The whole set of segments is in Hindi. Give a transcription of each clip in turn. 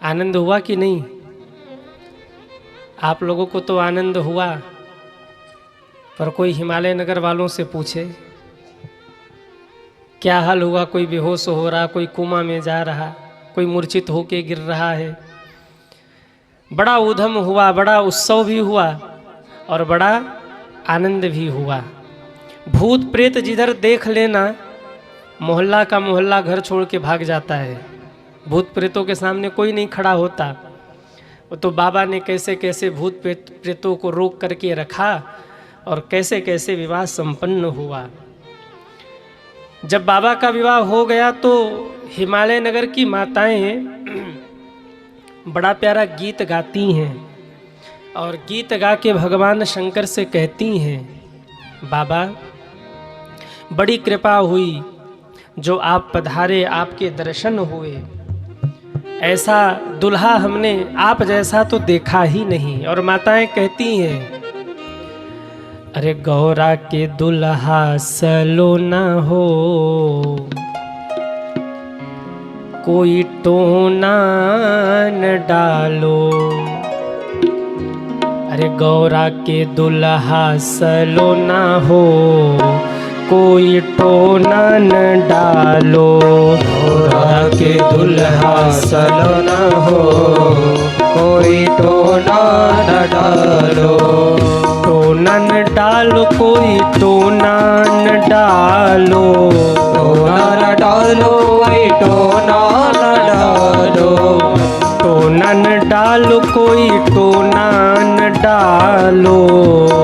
आनंद हुआ कि नहीं? आप लोगों को तो आनंद हुआ, पर कोई हिमालय नगर वालों से पूछे क्या हाल हुआ। कोई बेहोश हो रहा, कोई कोमा में जा रहा, कोई मूर्छित होके गिर रहा है। बड़ा ऊधम हुआ, बड़ा उत्सव भी हुआ और बड़ा आनंद भी हुआ। भूत प्रेत जिधर देख लेना, मोहल्ला का मोहल्ला घर छोड़ के भाग जाता है। भूत प्रेतों के सामने कोई नहीं खड़ा होता। वो तो बाबा ने कैसे कैसे भूत प्रेतों को रोक करके रखा और कैसे कैसे विवाह संपन्न हुआ। जब बाबा का विवाह हो गया तो हिमालय नगर की माताएं बड़ा प्यारा गीत गाती हैं और गीत गा के भगवान शंकर से कहती हैं, बाबा बड़ी कृपा हुई जो आप पधारे, आपके दर्शन हुए। ऐसा दुल्हा हमने आप जैसा तो देखा ही नहीं। और माताएं कहती हैं, अरे गौरा के दुल्हा सलोना हो, कोई टोना न डालो। अरे गौरा के दुल्हा सलोना हो, कोई टोना न डालो। गौरा के दुल्हा सलोना हो, कोई टोना न डालो। टोना न डालो, कोई टोना न डालो। टोना न डालो, कोई टोना न डालो। टोना न डालो, कोई टोना न डालो।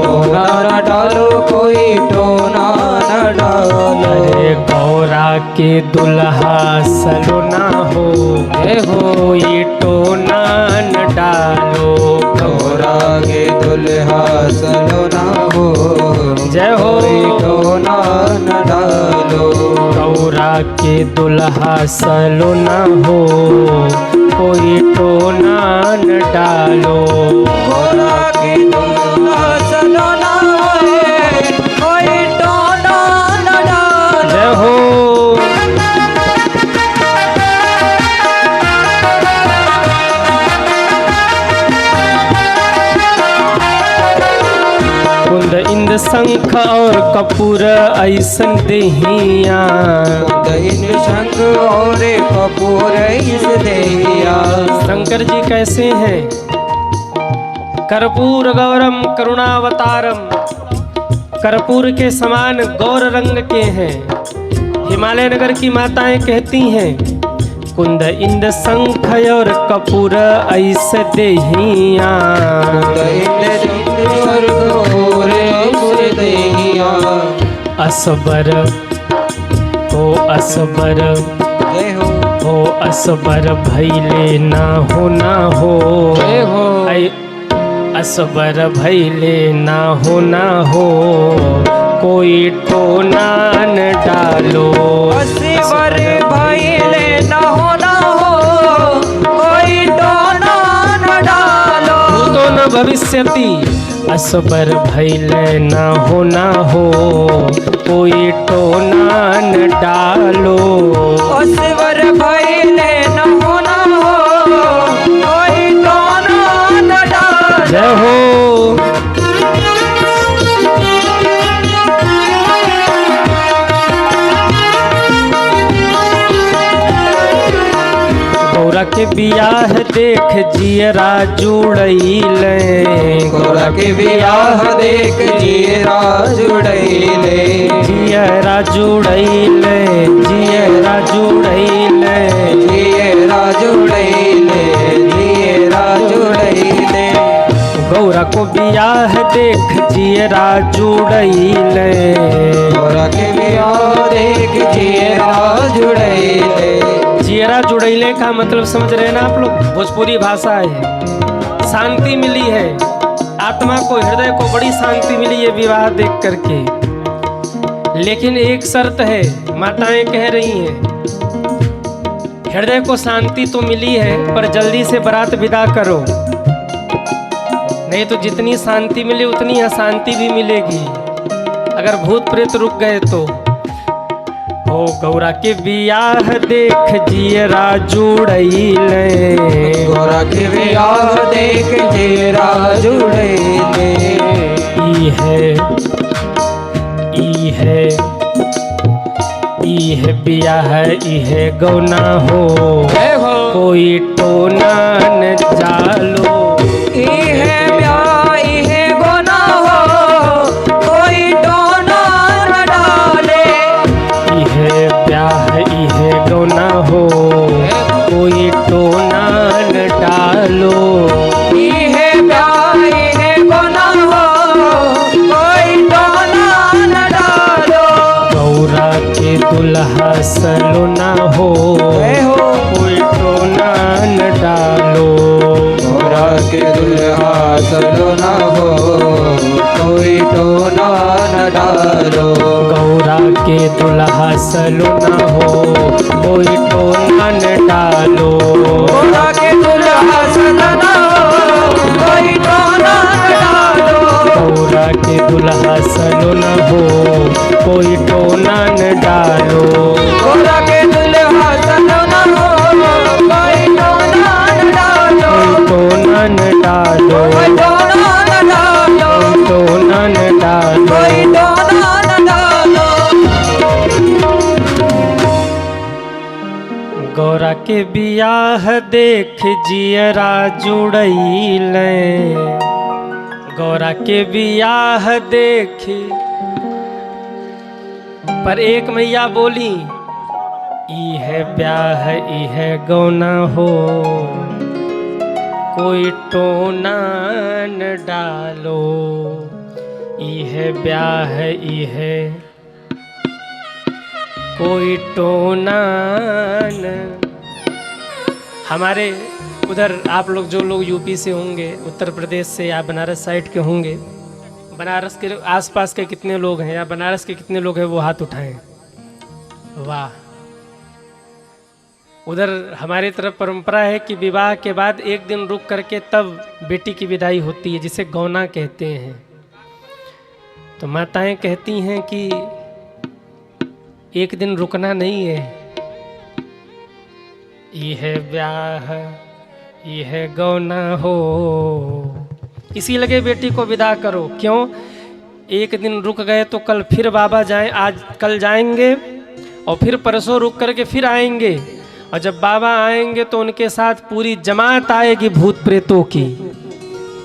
टोना न डालो, कोई टोना न डालो। अरे गौरा के दुल्हा सलोना हो, कोई टोना न डालो। गौरा के दुल्हा सलोना हो, जय हो। कोई टोना न डालो। गौरा के दुल्हा सलोना हो, कोई टोना न डालो। गौरा के दुल्हा सलोना है, कोई टोना न डालो। जय हो। कुंद इंद शंख और कपूर ऐसन देहिया। इन शंख और कपूर इस देहिया। शंकर जी कैसे हैं? कर्पूर गौरम करुणावतारम, कर्पूर के समान गौर रंग के हैं। हिमालय नगर की माताएं कहती हैं, कुंद इंद शंख और कपूर ऐसे देहिया। असबर हो असबर, हो असबर भैले ना हो ना हो। असबर भैले ना हो, कोई टोना न डालो। असबर भैले ना हो, कोई टोना न डालो। भूतो न भविष्यति, असबर भैले ना हो, कोई टोना न डालो। असबर भैले ना हो, कोई टोना न डालो। जय हो। गौरा के बियाह देख जियरा जुड़ैले। गौरा के बियाह देख जियरा जुड़ैले। जियरा जुड़ैले, जियरा जुड़ैले। जियरा जुड़ैले, जियरा जुड़ैले। गौरा को बियाह देख जियरा जुड़ैले। गौरा के बियाह देख जियरा जुड़ैले। जियरा जुड़ैले का मतलब समझ रहे हैं ना आप लोग? भोजपुरी भाषा है। शांति मिली है आत्मा को, हृदय को बड़ी शांति मिली है विवाह देख करके। लेकिन एक शर्त है, माताएं कह रही हैं, हृदय को शांति तो मिली है पर जल्दी से बारात विदा करो, नहीं तो जितनी शांति मिली उतनी अशांति भी मिलेगी अगर भूत प्रेत रुक गए तो। हो गौरा के बियाह देख जियरा जुड़ैले। ब्याह देख जेरा जुड़े ले। ई है ब्याह ई है गौना हो, जय हो। कोई टोना न जालो। इहे ब्याह इहे गोना हो, कोई टोना न डाले। ई है ब्याह ई है गौना हो, कोई टोना न डालो। इहे ब्याह इहे गोना हो, कोई टोना न डालो। गौरा के दुल्हा सलोना हो, जय हो। कोई टोना न डालो। गौरा के दुल्हा सलोना हो, कोई टोना न डालो। गौरा के दुल्हा सलोना हो, कोई टोना न डालो। गौरा के दुल्हा सलोना हो, कोई टोना न डालो। गौरा के दुल्हा सलोना हो, कोई टोना न डालो। गौरा के दुल्हा सलोना हो, कोई टोना न डालो। कोई टोना न डालो। कोई टोना न डालो। टोना न डालो। कोई टोना न डालो। गौरा के बियाह देख जियरा जुड़ैले। गौरा के बियाह देख, पर एक मैया बोली ई है ब्याह ई है गौना हो, कोई टोना न डालो। ई है ब्याह ई है कोई टोना न। हमारे उधर आप लोग जो लोग यूपी से होंगे, उत्तर प्रदेश से या बनारस साइड के होंगे, बनारस के आसपास के कितने लोग हैं या बनारस के कितने लोग हैं वो हाथ उठाएं। वाह। उधर हमारी तरफ परंपरा है कि विवाह के बाद एक दिन रुक करके तब बेटी की विदाई होती है, जिसे गौना कहते हैं। तो माताएं कहती हैं कि एक दिन रुकना नहीं है। ये है ब्याह ये है गौना हो, इसी लगे बेटी को विदा करो। क्यों? एक दिन रुक गए तो कल फिर बाबा जाएं, आज कल जाएंगे और फिर परसों रुक करके फिर आएंगे, और जब बाबा आएंगे तो उनके साथ पूरी जमात आएगी भूत प्रेतों की।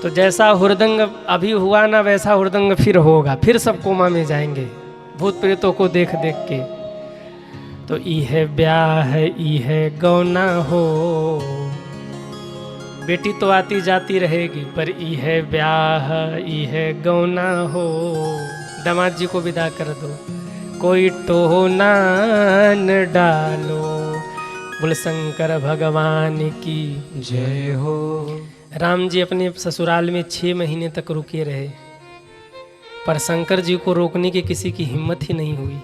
तो जैसा हुरदंग अभी हुआ ना, वैसा हुरदंग फिर होगा, फिर सब कोमा में जाएंगे भूत प्रेतों को देख देख के। तो ई है ब्याह ई है गौना हो, बेटी तो आती जाती रहेगी, पर ई है ब्याह ई है गौना हो। दामाद जी को विदा कर दो, कोई टोना न डालो। बोल शंकर भगवान की जय हो। राम जी अपने ससुराल में 6 महीने तक रुके रहे, पर शंकर जी को रोकने की किसी की हिम्मत ही नहीं हुई।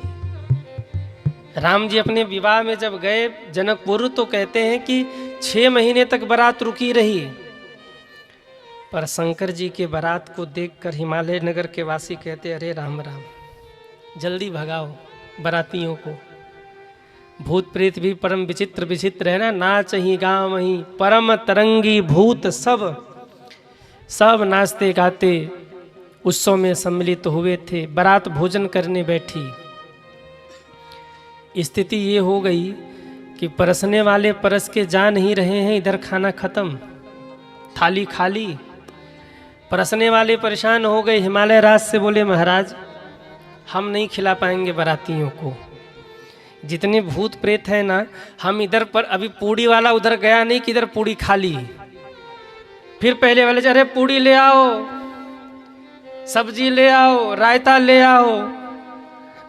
राम जी अपने विवाह में जब गए जनकपुर, तो कहते हैं कि 6 महीने तक बारात रुकी रही, पर शंकर जी के बारात को देखकर हिमालय नगर के वासी कहते, अरे राम राम, जल्दी भगाओ बारातियों को। भूत प्रेत भी परम विचित्र विचित्र है ना, नाच ही गाँव ही परम तरंगी भूत सब नाचते गाते उत्सव में सम्मिलित हुए थे। बारात भोजन करने बैठी, स्थिति ये हो गई कि परसने वाले परस के जा नहीं रहे हैं, इधर खाना खत्म, थाली खाली। परसने वाले परेशान हो गए, हिमालय राज से बोले, महाराज हम नहीं खिला पाएंगे बारातियों को, जितने भूत प्रेत हैं ना, हम इधर पर अभी पूड़ी वाला उधर गया नहीं कि इधर पूड़ी खाली। फिर पहले वाले अरे पूड़ी ले आओ, सब्जी ले आओ, रायता ले आओ,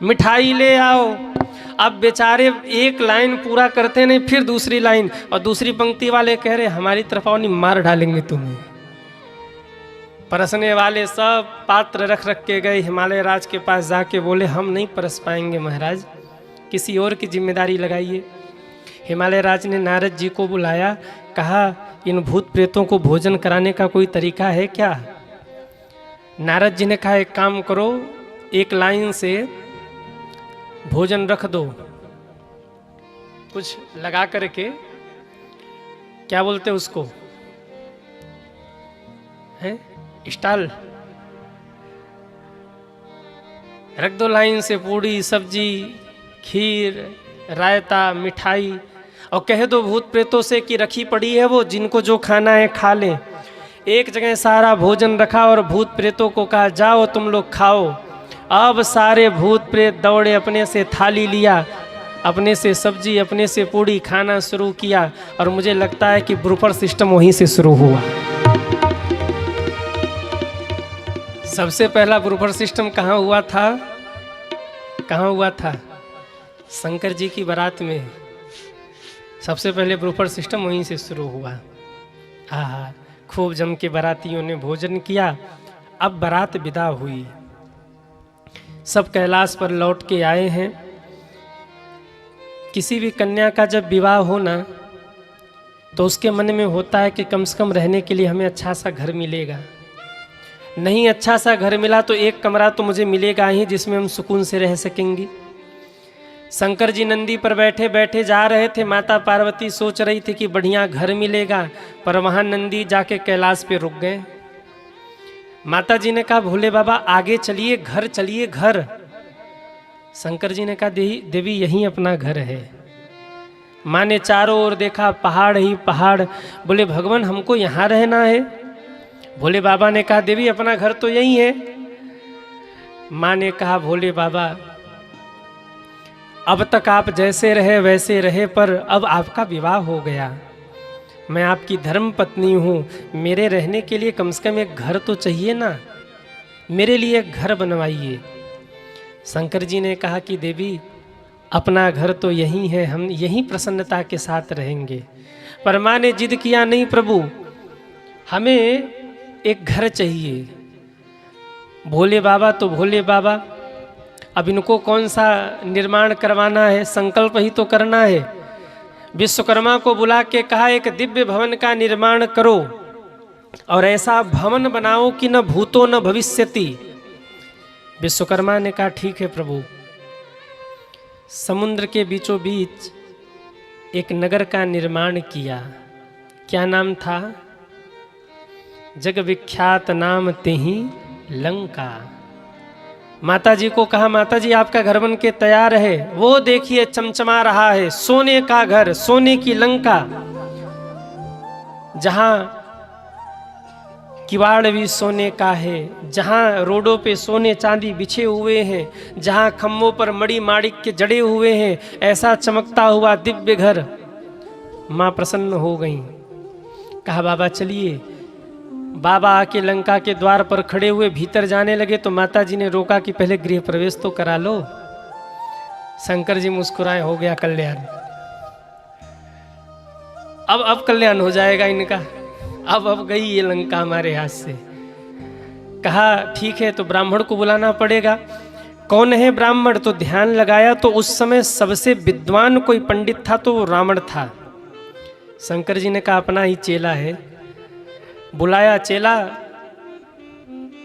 मिठाई ले आओ। अब बेचारे एक लाइन पूरा करते नहीं, फिर दूसरी लाइन, और दूसरी पंक्ति वाले कह रहे हमारी तरफ आओ, नहीं मार डालेंगे तुम्हें। परसने वाले सब पात्र रख रख के गए, हिमालय राज के पास जाके बोले हम नहीं परस पाएंगे महाराज, किसी और की जिम्मेदारी लगाइए। हिमालय राज ने नारद जी को बुलाया, कहा इन भूत प्रेतों को भोजन कराने का कोई तरीका है क्या? नारद जी ने कहा एक काम करो, एक लाइन से भोजन रख दो, कुछ लगा करके, क्या बोलते उसको, हैं स्टॉल, रख दो लाइन से पूड़ी सब्जी खीर रायता मिठाई और कह दो भूत प्रेतों से कि रखी पड़ी है वो, जिनको जो खाना है खा लें। एक जगह सारा भोजन रखा और भूत प्रेतों को कहा जाओ तुम लोग खाओ। अब सारे भूत प्रेत दौड़े, अपने से थाली लिया, अपने से सब्जी अपने से पूड़ी खाना शुरू किया। और मुझे लगता है कि ब्रूफर सिस्टम वहीं से शुरू हुआ। सबसे पहला ब्रूफर सिस्टम कहाँ हुआ था? कहाँ हुआ था? शंकर जी की बारात में सबसे पहले ब्रूफर सिस्टम वहीं से शुरू हुआ। हाँ, खूब जम के बारातियों ने भोजन किया। अब बारात विदा हुई, सब कैलाश पर लौट के आए हैं। किसी भी कन्या का जब विवाह हो ना तो उसके मन में होता है कि कम से कम रहने के लिए हमें अच्छा सा घर मिलेगा। नहीं अच्छा सा घर मिला तो एक कमरा तो मुझे मिलेगा ही जिसमें हम सुकून से रह सकेंगे। शंकर जी नंदी पर बैठे बैठे जा रहे थे, माता पार्वती सोच रही थी कि बढ़िया घर मिलेगा, पर वहाँ नंदी जाके कैलाश पे रुक गए। माता जी ने कहा भोले बाबा आगे चलिए, घर चलिए घर। शंकर जी ने कहा देवी यहीं अपना घर है। माँ ने चारों ओर देखा, पहाड़ ही पहाड़। बोले भगवान हमको यहाँ रहना है। भोले बाबा ने कहा देवी अपना घर तो यही है। माँ ने कहा भोले बाबा अब तक आप जैसे रहे वैसे रहे, पर अब आपका विवाह हो गया, मैं आपकी धर्म पत्नी हूँ, मेरे रहने के लिए कम से कम एक घर तो चाहिए ना, मेरे लिए एक घर बनवाइए। शंकर जी ने कहा कि देवी अपना घर तो यहीं है, हम यहीं प्रसन्नता के साथ रहेंगे। पर माँ ने जिद किया नहीं प्रभु हमें एक घर चाहिए। भोले बाबा तो भोले बाबा, अब इनको कौन सा निर्माण करवाना है, संकल्प ही तो करना है। विश्वकर्मा को बुला के कहा एक दिव्य भवन का निर्माण करो और ऐसा भवन बनाओ कि न भूतो न भविष्यति। विश्वकर्मा ने कहा ठीक है प्रभु। समुद्र के बीचों बीच एक नगर का निर्माण किया। क्या नाम था? जग विख्यात नाम तेहि लंका। माता जी को कहा माता जी आपका घर बन के तैयार है, वो देखिए चमचमा रहा है, सोने का घर, सोने की लंका, जहां किवाड़ भी सोने का है, जहां रोडों पे सोने चांदी बिछे हुए हैं, जहां खम्भों पर मणि माणिक के जड़े हुए हैं, ऐसा चमकता हुआ दिव्य घर। माँ प्रसन्न हो गई। कहा बाबा चलिए। बाबा आके लंका के द्वार पर खड़े हुए, भीतर जाने लगे तो माता जी ने रोका कि पहले गृह प्रवेश तो करा लो। शंकर जी मुस्कुराए, हो गया कल्याण, अब कल्याण हो जाएगा इनका, अब गई ये लंका हमारे हाथ से। कहा ठीक है तो ब्राह्मण को बुलाना पड़ेगा। कौन है ब्राह्मण? तो ध्यान लगाया तो उस समय सबसे विद्वान कोई पंडित था तो वो रावण था। शंकर जी ने कहा अपना ही चेला है। बुलाया, चेला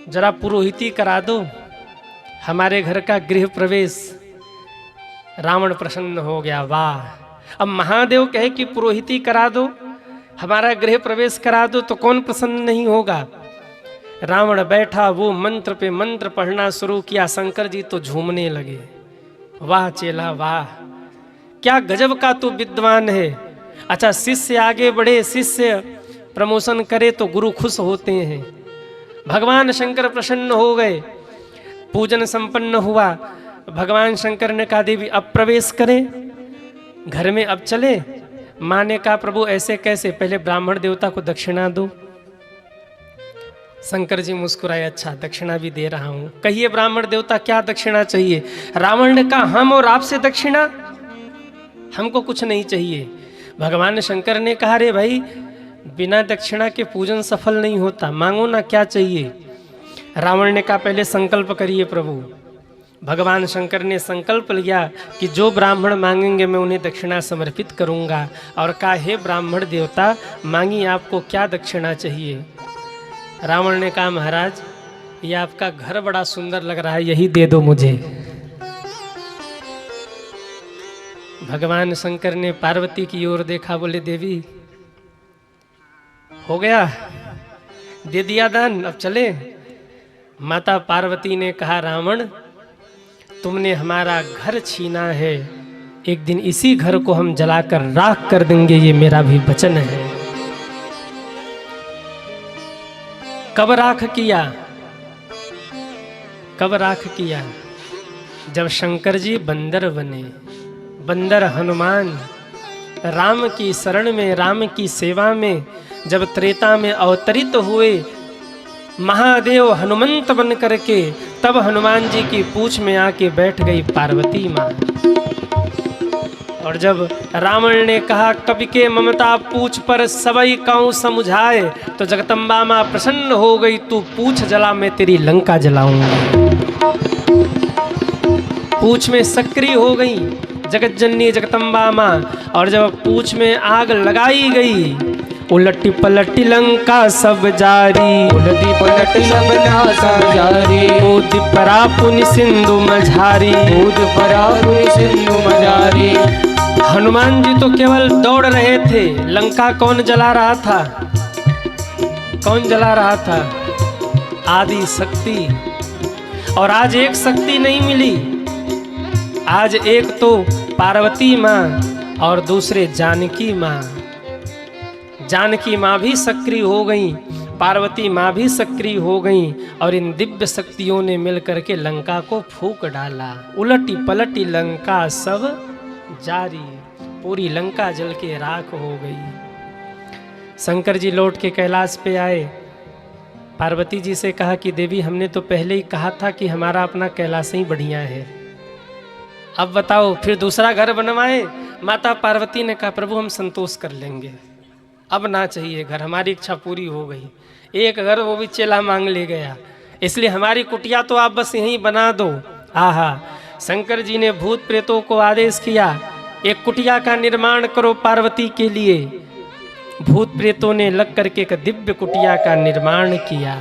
जरा पुरोहिती करा दो, हमारे घर का गृह प्रवेश। रावण प्रसन्न हो गया, वाह। अब महादेव कहे कि पुरोहिती करा दो, हमारा गृह प्रवेश करा दो, तो कौन प्रसन्न नहीं होगा। रावण बैठा, वो मंत्र पे मंत्र पढ़ना शुरू किया। शंकर जी तो झूमने लगे, वाह चेला वाह, क्या गजब का तू विद्वान है। अच्छा शिष्य आगे बढ़े, शिष्य प्रमोशन करे तो गुरु खुश होते हैं। भगवान शंकर प्रसन्न हो गए, पूजन संपन्न हुआ। भगवान शंकर ने कहा देवी अब प्रवेश करें घर में, अब चले। माँ ने कहा प्रभु ऐसे कैसे, पहले ब्राह्मण देवता को दक्षिणा दो। शंकर जी मुस्कुराए, अच्छा दक्षिणा भी दे रहा हूं। कहिए ब्राह्मण देवता क्या दक्षिणा चाहिए? रावण ने कहा हम और आपसे दक्षिणा, हमको कुछ नहीं चाहिए। भगवान शंकर ने कहा रे भाई बिना दक्षिणा के पूजन सफल नहीं होता, मांगो ना क्या चाहिए। रावण ने कहा पहले संकल्प करिए प्रभु। भगवान शंकर ने संकल्प लिया कि जो ब्राह्मण मांगेंगे मैं उन्हें दक्षिणा समर्पित करूंगा। और कहा हे ब्राह्मण देवता मांगी आपको क्या दक्षिणा चाहिए? रावण ने कहा महाराज ये आपका घर बड़ा सुंदर लग रहा है, यही दे दो मुझे। भगवान शंकर ने पार्वती की ओर देखा, बोले देवी हो गया, दे दिया दान, अब चले। माता पार्वती ने कहा, रावण तुमने हमारा घर छीना है, एक दिन इसी घर को हम जलाकर राख कर देंगे, ये मेरा भी वचन है। कब राख किया? कब राख किया? जब शंकर जी बंदर बने। बंदर हनुमान राम की शरण में, राम की सेवा में जब त्रेता में अवतरित हुए, महादेव हनुमंत बन करके, तब हनुमान जी की पूंछ में आके बैठ गई पार्वती माँ। और जब रावण ने कहा, कवि के ममता पूछ पर सबई काऊ समुझाए, तो जगदम्बा माँ प्रसन्न हो गई, तू पूछ जला मैं तेरी लंका जलाऊंगी। पूछ में सक्रिय हो गई जगत जननी जगदम्बा माँ, और जब पूछ में आग लगाई गई, उलटी पलटी लंका सब जारी, उलटी पलटी लंका सब जारी, कूद परा पुनि सिंधु मझारी, कूद परा पुनि सिंधु मझारी। हनुमान जी तो केवल दौड़ रहे थे, लंका कौन जला रहा था? कौन जला रहा था? आदि शक्ति। और आज एक शक्ति नहीं मिली, आज एक तो पार्वती माँ और दूसरे जानकी माँ। जानकी माँ भी सक्रिय हो गई, पार्वती माँ भी सक्रिय हो गई, और इन दिव्य शक्तियों ने मिलकर के लंका को फूंक डाला। उलटी पलटी लंका सब जारी, पूरी लंका जल के राख हो गई। शंकर जी लौट के कैलाश पे आए, पार्वती जी से कहा कि देवी हमने तो पहले ही कहा था कि हमारा अपना कैलाश ही बढ़िया है, अब बताओ फिर दूसरा घर बनवाए? माता पार्वती ने कहा, प्रभु हम संतोष कर लेंगे, अब ना चाहिए घर, हमारी इच्छा पूरी हो गई। एक घर वो भी चेला मांग ले गया, इसलिए हमारी कुटिया तो आप बस यहीं बना दो। आहा, शंकर जी ने भूत प्रेतों को आदेश किया, एक कुटिया का निर्माण करो पार्वती के लिए। भूत प्रेतों ने लग करके एक दिव्य कुटिया का निर्माण किया।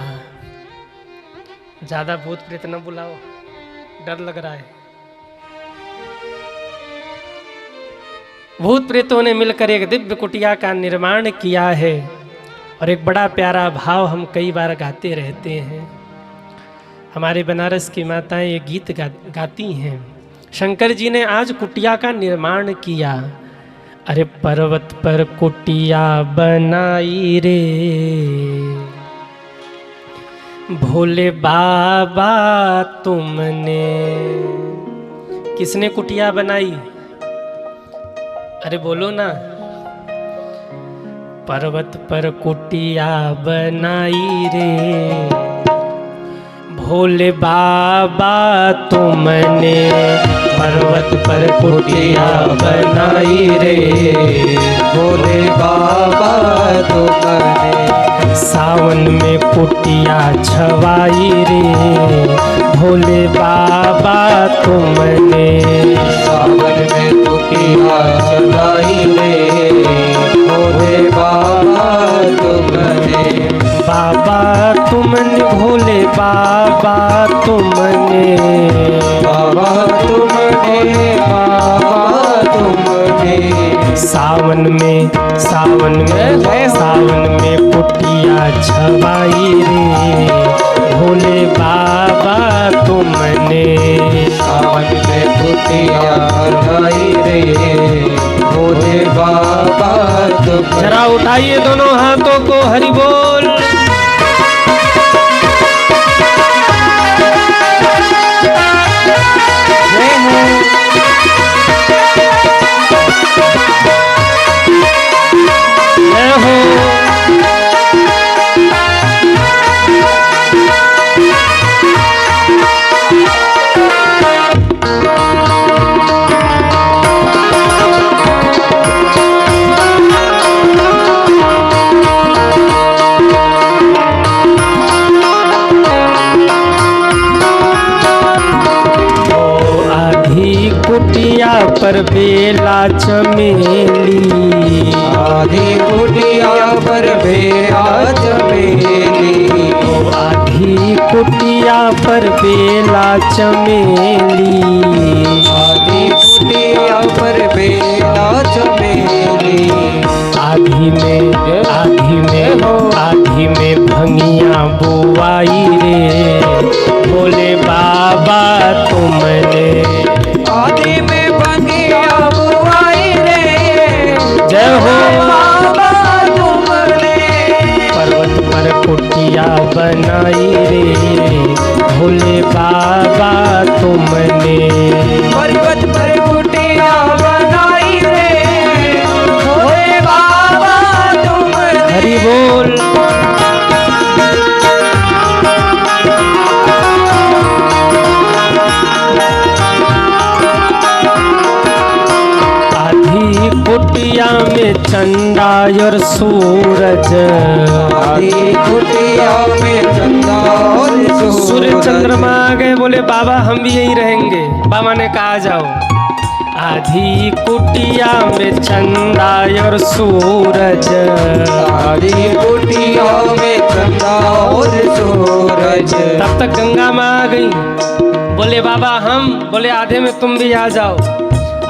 ज्यादा भूत प्रेत न बुलाओ, डर लग रहा है। भूत प्रेतों ने मिलकर एक दिव्य कुटिया का निर्माण किया है। और एक बड़ा प्यारा भाव हम कई बार गाते रहते हैं, हमारे बनारस की माताएं ये गीत गाती हैं। शंकर जी ने आज कुटिया का निर्माण किया, अरे पर्वत पर कुटिया बनाई रे, भोले बाबा तुमने। किसने कुटिया बनाई? अरे बोलो ना। पर्वत पर कुटिया बनाई रे, भोले बाबा तुमने। पर्वत पर कुटिया बनाई रे, भोले बाबा तुमने। सावन में कुटिया छवाई रे, भोले बाबा तुमने। सावन में कुटिया छवाई रे, भोले बाबा तुमने। बाबा तुमने, भोले बाबा तुमने। बाबा तुमने, बाबा तुमने। सावन में कुटिया छवाई रे, भोले बाबा तुमने। सावन में कुटिया छवाई रे, भोले बाबा तुमने। जरा उठाइए दोनों हाथों को, हरि बोल। जय हो। कुटिया पर बेला चमेली, आधी कुटिया पर बेला चमेली। आधी कुटिया पर बेला चमेली। आधी कुटिया पर बेला चमेली। आधी में भंगिया चंदा और सूरज। आधी कुटिया में चंदा और सूर्य चंद्रमा आ गए, बोले बाबा हम भी यहीं रहेंगे। बाबा ने कहा जाओ। आधी कुटिया में चंदा और सूरज। आधी कुटिया में चंदा और सूरज। तब तक गंगा माँ आ गई, बोले बाबा हम, बोले आधे में तुम भी आ जाओ।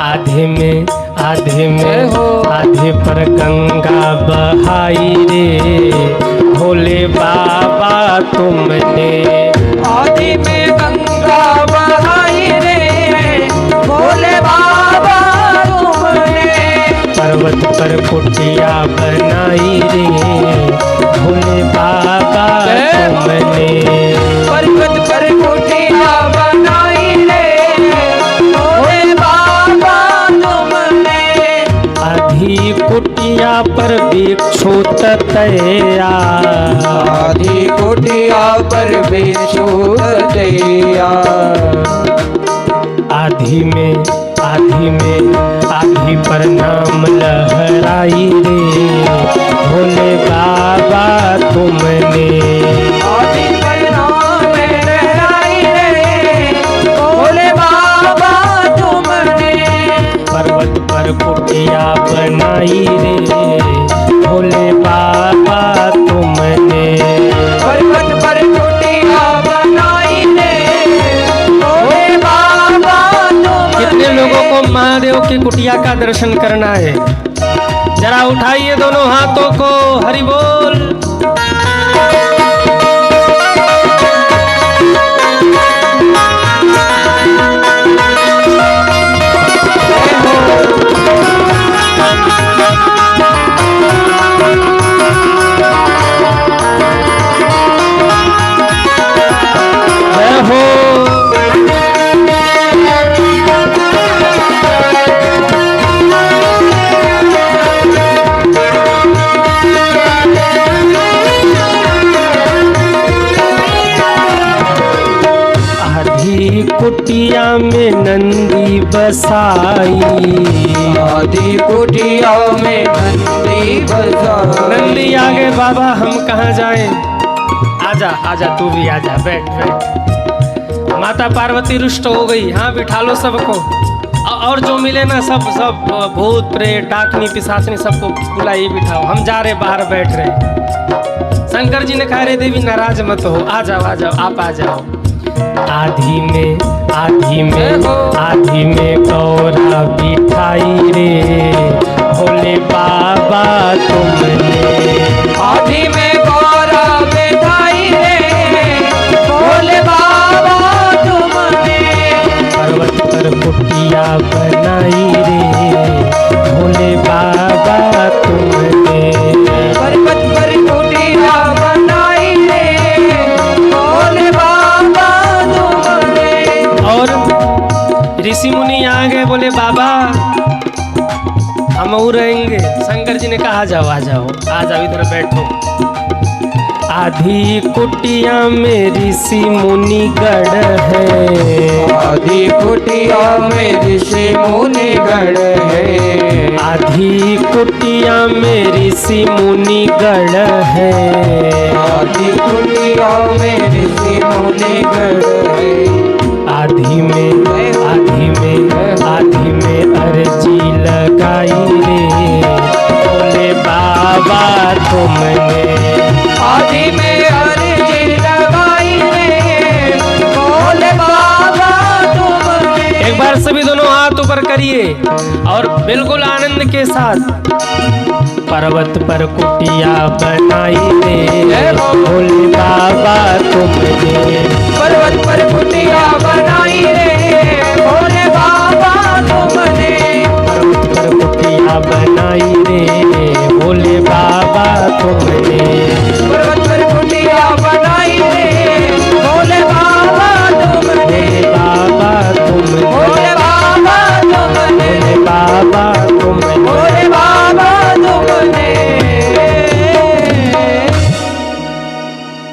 आधे में आधे पर गंगा बहाई रे, भोले बाबा तुमने। आधे में गंगा बहाई रे, भोले बाबा तुमने। पर्वत पर कुटिया बनाई रे, भोले बाबा तुमने। पर्वत पर कुटिया बनाई रे, भोले बाबा तुमने। आधी कुटिया पर भिक्षु ततैया। आधी कुटिया पर भिक्षु ततैया। आधी पर नाम लहराई रे, भोले बाबा तुमने। आधी पर नाम लहराई रे, भोले बाबा तुमने। पर्वत पर कुटिया बनाई रे, भोले बाबा तुमने। पर्वत पर कुटिया बनाई रे, भोले बाबा तुमने। कितने लोगों को महादेव की कुटिया का दर्शन करना है? जरा उठाइए दोनों हाथों को, हरि बोल। जय हो। आधी कुटिया में नंदी बसाई। आधी कुटिया में नंदी बसाई। नंदी आ गए, बाबा हम कहाँ जाएं? आजा आजा, तू भी आजा, बैठ बैठ। माता पार्वती रुष्ट हो गई। हाँ बिठा लो सबको, और जो मिले ना सब सब भूत प्रेत डाकनी पिशाचनी सबको बुलाइए, बिठाओ। हम जा रहे, बाहर बैठ रहे। शंकर जी ने कहा रे देवी नाराज मत हो, आ जाओ आ जाओ, आप आ जाओ। आधी में गौरा बिठाई रे, भोले बाबा तुमने। आधी में गौरा बैठाई रे, भोले बाबा तुमने। पर्वत पर कुटिया बनाई रे, भोले बाबा तुमने। पर्वत पर कुटिया बनाई रे, भोले बाबा तुमने। और ऋषि मुनि आ गए, बोले बाबा हम और रहेंगे। शंकर जी ने कहा आ जाओ आ जाओ आ जाओ, इधर बैठो। आधी कुटिया में ऋषि मुनि गढ़ है। आधी कुटिया में ऋषि मुनि गढ़ है। आधी कुटिया में ऋषि मुनि गढ़ है। आधी कुटिया में ऋषि मुनि गढ़ है। आधी में अर्जी लगाई रे, भोले बाबा तुमने। आधी में अर्जी लगाई रे, भोले बाबा तुमने। एक बार सभी दोनों हाथ ऊपर करिए और बिल्कुल आनंद के साथ। पर्वत पर कुटिया बनाई रे, भोले बाबा तुमने। पर्वत पर कुटिया बनाई रे, भोले बाबा तुमने। पर्वत पर कुटिया बनाई रे, भोले बाबा तुमने। पर्वत पर कुटिया बनाई रे, भोले बाबा तुमने। बाबा तुमने। भोले बाबा तुमने। भोले बाबा तुमने। भोले बाबा तुमने।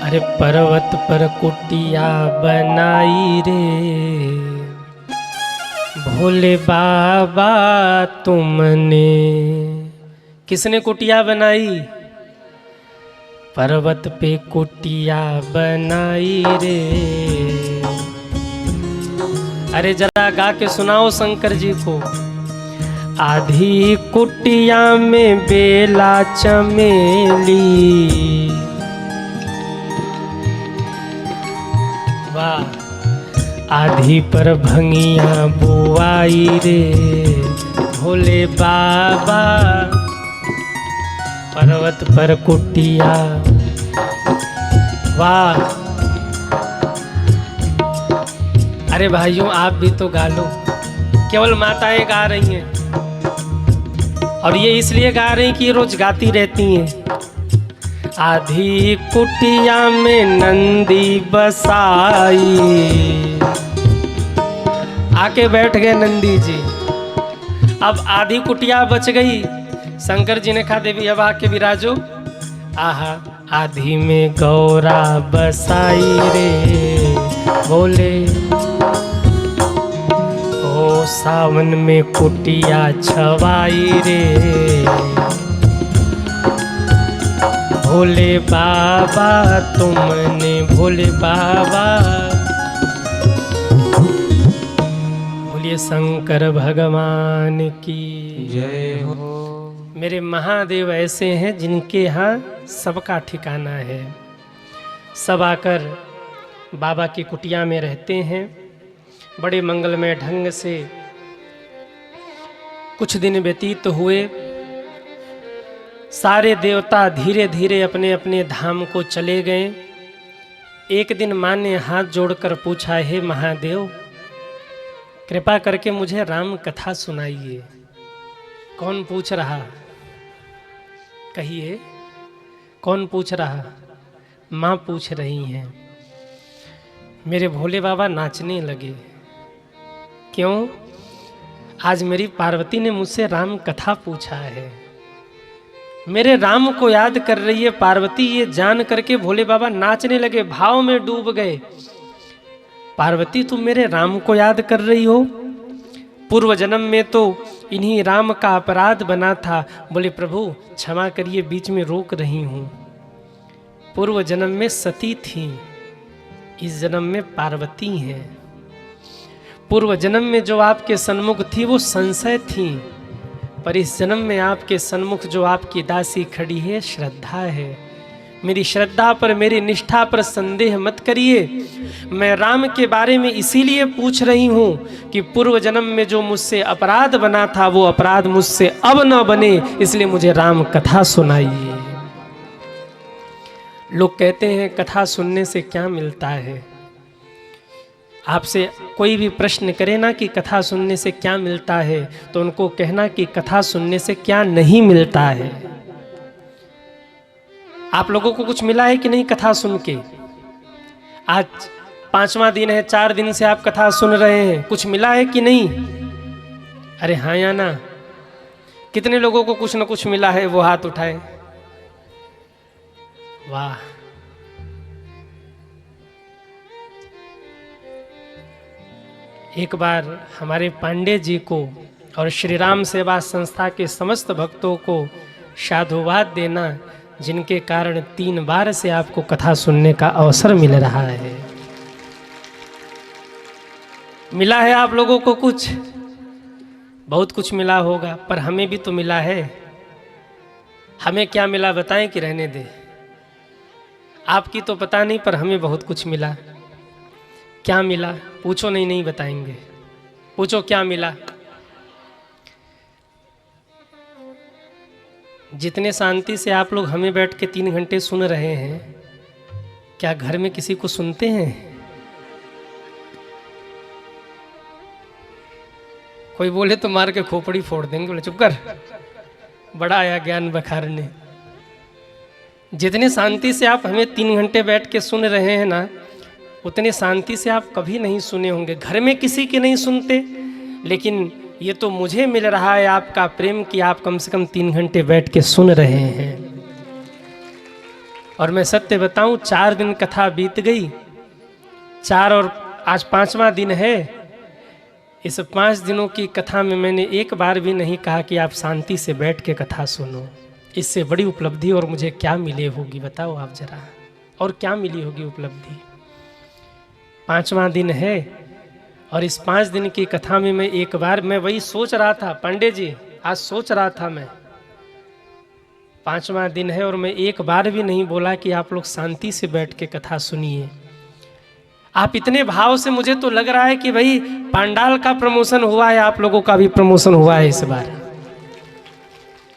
अरे पर्वत पर कुटिया बनाई रे, भोले बाबा तुमने। किसने कुटिया बनाई? पर्वत पे कुटिया बनाई रे। अरे जरा गा के सुनाओ शंकर जी को। आधी कुटिया में बेला चमेली, वाह। आधी पर भंगिया बुआई रे भोले बाबा, पर्वत पर कुटिया, वाह। अरे भाइयों आप भी तो गा लो, केवल माताएं गा रही हैं और ये इसलिए गा रही कि ये रोज गाती रहती हैं। आधी कुटिया में नंदी बसाई, आके बैठ गए नंदी जी। अब आधी कुटिया बच गई। शंकर जी ने कहा देवी अब आके विराजो। आहा, आधी में गौरा बसाई रे बोले, ओ सावन में कुटिया छवाई रे भोले बाबा तुमने, भोले बाबा। बोलिए शंकर भगवान की जय हो। मेरे महादेव ऐसे हैं जिनके यहाँ सबका ठिकाना है। सब आकर बाबा की कुटिया में रहते हैं बड़े मंगलमय ढंग से। कुछ दिन व्यतीत हुए, सारे देवता धीरे धीरे अपने अपने धाम को चले गए। एक दिन माँ ने हाथ जोड़कर पूछा, हे महादेव कृपा करके मुझे राम कथा सुनाइए। कौन पूछ रहा? कहिए कौन पूछ रहा? माँ पूछ रही हैं। मेरे भोले बाबा नाचने लगे। क्यों? आज मेरी पार्वती ने मुझसे राम कथा पूछा है। मेरे राम को याद कर रही है पार्वती, ये जान करके भोले बाबा नाचने लगे, भाव में डूब गए। पार्वती तुम मेरे राम को याद कर रही हो? पूर्व जन्म में तो इन्हीं राम का अपराध बना था। बोले प्रभु क्षमा करिए बीच में रोक रही हूँ। पूर्व जन्म में सती थी, इस जन्म में पार्वती हैं। पूर्व जन्म में जो आपके सन्मुख थी वो संशय थी, पर इस जन्म में आपके सन्मुख जो आपकी दासी खड़ी है श्रद्धा है। मेरी श्रद्धा पर, मेरी निष्ठा पर संदेह मत करिए। मैं राम के बारे में इसीलिए पूछ रही हूँ कि पूर्व जन्म में जो मुझसे अपराध बना था वो अपराध मुझसे अब न बने, इसलिए मुझे राम कथा सुनाइए। लोग कहते हैं कथा सुनने से क्या मिलता है। आपसे कोई भी प्रश्न करे ना कि कथा सुनने से क्या मिलता है, तो उनको कहना कि कथा सुनने से क्या नहीं मिलता है। आप लोगों को कुछ मिला है कि नहीं कथा सुन के? आज 5वां दिन है, 4 दिन से आप कथा सुन रहे हैं, कुछ मिला है कि नहीं? अरे हाँ या ना? कितने लोगों को कुछ न कुछ मिला है वो हाथ उठाए। वाह, एक बार हमारे पांडे जी को और श्री राम सेवा संस्था के समस्त भक्तों को साधुवाद देना, जिनके कारण 3 बार से आपको कथा सुनने का अवसर मिल रहा है। मिला है आप लोगों को कुछ? बहुत कुछ मिला होगा, पर हमें भी तो मिला है। हमें क्या मिला बताएं कि रहने दे? आपकी तो पता नहीं, पर हमें बहुत कुछ मिला। क्या मिला? पूछो। नहीं बताएंगे। पूछो क्या मिला? जितने शांति से आप लोग हमें बैठ के 3 घंटे सुन रहे हैं, क्या घर में किसी को सुनते हैं? कोई बोले तो मार के खोपड़ी फोड़ देंगे। बोले चुप कर, बड़ा आया ज्ञान बखारने। जितने शांति से आप हमें 3 घंटे बैठ के सुन रहे हैं ना, उतने शांति से आप कभी नहीं सुने होंगे। घर में किसी के नहीं सुनते, लेकिन ये तो मुझे मिल रहा है आपका प्रेम कि आप कम से कम 3 घंटे बैठ के सुन रहे हैं। और मैं सत्य बताऊं, 4 दिन कथा बीत गई, 4 और आज 5वां दिन है। इस 5 दिनों की कथा में मैंने एक बार भी नहीं कहा कि आप शांति से बैठ के कथा सुनो। इससे बड़ी उपलब्धि और मुझे क्या मिले होगी बताओ आप जरा, और क्या मिली होगी उपलब्धि। 5वां दिन है और इस 5 दिन की कथा में मैं एक बार, मैं वही सोच रहा था पांडे जी, आज सोच रहा था मैं, 5वां दिन है और मैं एक बार भी नहीं बोला कि आप लोग शांति से बैठ के कथा सुनिए। आप इतने भाव से, मुझे तो लग रहा है कि भाई पांडाल का प्रमोशन हुआ है, आप लोगों का भी प्रमोशन हुआ है इस बार।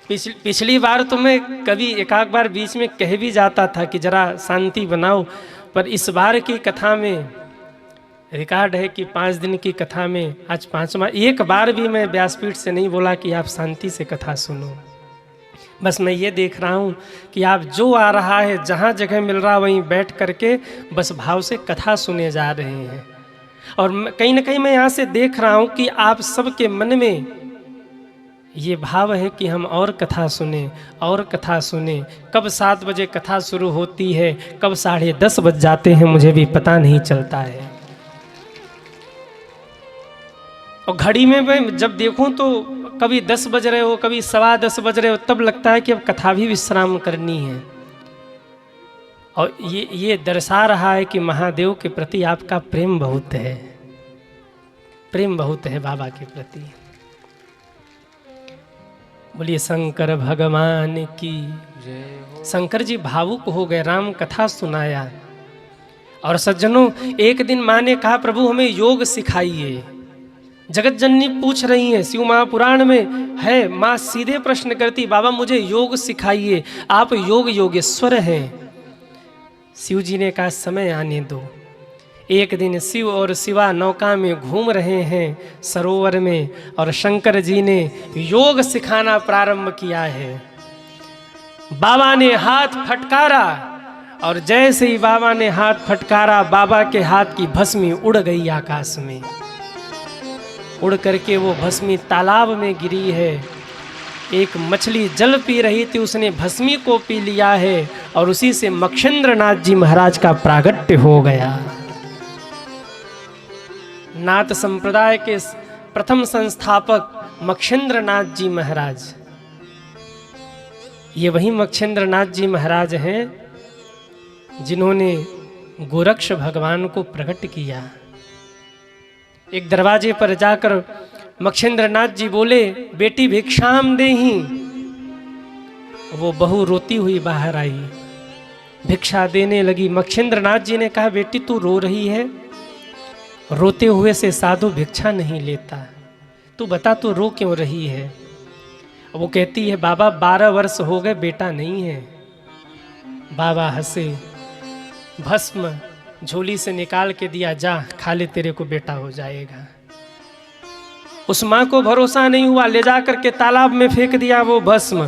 पिछली बार तो मैं कभी एक आध बार बीच में कह भी जाता था कि जरा शांति बनाओ, पर इस बार की कथा में रिकॉर्ड है कि 5 दिन की कथा में आज 5वां, एक बार भी मैं व्यासपीठ से नहीं बोला कि आप शांति से कथा सुनो। बस मैं ये देख रहा हूँ कि आप जो आ रहा है, जहाँ जगह मिल रहा वहीं बैठ करके बस भाव से कथा सुने जा रहे हैं। और कहीं ना कहीं मैं यहाँ से देख रहा हूँ कि आप सबके मन में ये भाव है कि हम और कथा सुने और कथा सुने। कब 7 बजे कथा शुरू होती है, कब 10:30 बज जाते हैं, मुझे भी पता नहीं चलता है। और घड़ी में मैं जब देखूं तो कभी 10 बज रहे हो, कभी 10:15 बज रहे हो, तब लगता है कि अब कथा भी विश्राम करनी है। और ये दर्शा रहा है कि महादेव के प्रति आपका प्रेम बहुत है, प्रेम बहुत है बाबा के प्रति। बोलिए शंकर भगवान की जय। शंकर जी भावुक हो गए, राम कथा सुनाया। और सज्जनों, एक दिन माँ ने कहा प्रभु हमें योग सिखाइए। जगत जननी पूछ रही है, शिव महापुराण में है, माँ सीधे प्रश्न करती बाबा मुझे योग सिखाइए, आप योग योगेश्वर हैं। शिव जी ने कहा समय आने दो। एक दिन शिव और शिवा नौका में घूम रहे हैं सरोवर में, और शंकर जी ने योग सिखाना प्रारंभ किया है। बाबा ने हाथ फटकारा और जैसे ही बाबा ने हाथ फटकारा, बाबा के हाथ की भस्मी उड़ गई आकाश में। उड़ करके वो भस्मी तालाब में गिरी है। एक मछली जल पी रही थी, उसने भस्मी को पी लिया है और उसी से मक्षेंद्रनाथ जी महाराज का प्रागट्य हो गया। नाथ संप्रदाय के प्रथम संस्थापक मक्षेंद्रनाथ जी महाराज, ये वही मक्षेंद्रनाथ जी महाराज हैं जिन्होंने गोरक्ष भगवान को प्रकट किया। एक दरवाजे पर जाकर मक्षेंद्रनाथ जी बोले बेटी भिक्षाम देही। वो बहू रोती हुई बाहर आई, भिक्षा देने लगी। मक्षेंद्रनाथ जी ने कहा बेटी तू रो रही है, रोते हुए से साधु भिक्षा नहीं लेता, तू बता तू रो क्यों रही है। वो कहती है बाबा 12 वर्ष हो गए बेटा नहीं है। बाबा हंसे, भस्म झोली से निकाल के दिया, जा खा ले तेरे को बेटा हो जाएगा। उस माँ को भरोसा नहीं हुआ, ले जा करके तालाब में फेंक दिया वो भस्म।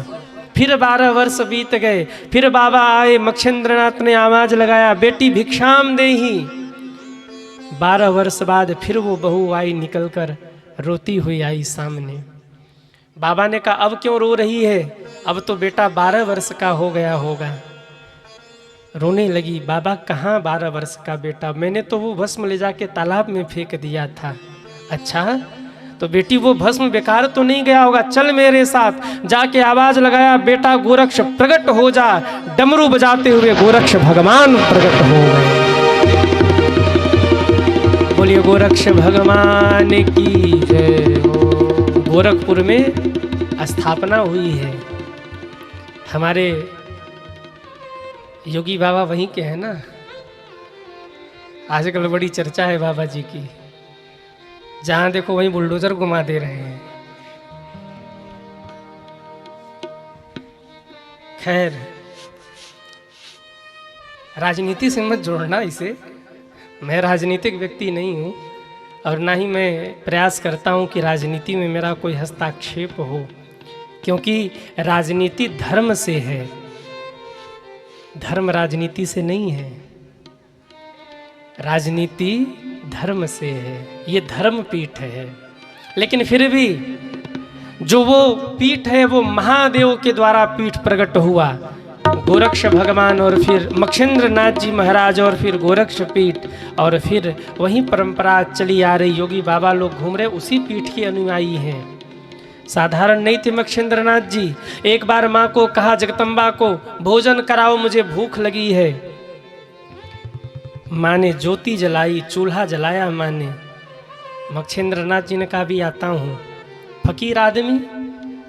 फिर 12 वर्ष बीत गए, फिर बाबा आए, मक्षेंद्रनाथ ने आवाज लगाया बेटी भिक्षाम देही। 12 वर्ष बाद फिर वो बहू आई, निकल कर रोती हुई आई सामने। बाबा ने कहा अब क्यों रो रही है, अब तो बेटा 12 वर्ष का हो गया होगा। रोने लगी। बाबा कहाँ 12 वर्ष का बेटा, मैंने तो वो भस्म ले जाके तालाब में फेंक दिया था। अच्छा तो बेटी वो भस्म बेकार तो नहीं गया होगा, चल मेरे साथ। जाके आवाज लगाया बेटा गोरक्ष प्रकट हो जा। डमरू बजाते हुए गोरक्ष भगवान प्रकट हो गए। बोलिए गोरक्ष भगवान की जय हो। गोरखपुर में स्थापना हुई है। हमारे योगी बाबा वहीं के हैं ना, आजकल बड़ी चर्चा है बाबा जी की। जहां देखो वहीं बुलडोजर घुमा दे रहे हैं। खैर राजनीति से मत जोड़ना इसे, मैं राजनीतिक व्यक्ति नहीं हूं और ना ही मैं प्रयास करता हूं कि राजनीति में मेरा कोई हस्तक्षेप हो, क्योंकि राजनीति धर्म से है, धर्म राजनीति से नहीं है। राजनीति धर्म से है, ये धर्म पीठ है। लेकिन फिर भी जो वो पीठ है वो महादेव के द्वारा पीठ प्रकट हुआ। गोरक्ष भगवान और फिर मक्षेंद्र नाथ जी महाराज और फिर गोरक्ष पीठ और फिर वही परंपरा चली आ रही, योगी बाबा लोग घूम रहे, उसी पीठ के अनुयायी हैं। साधारण नहीं थे मक्षेंद्र नाथ जी। एक बार माँ को कहा, जगदम्बा को भोजन कराओ, मुझे भूख लगी है। माँ ने ज्योति जलाई, चूल्हा जलाया माँ ने। मक्षेंद्र नाथ जी ने कहा, भी आता हूँ। फकीर आदमी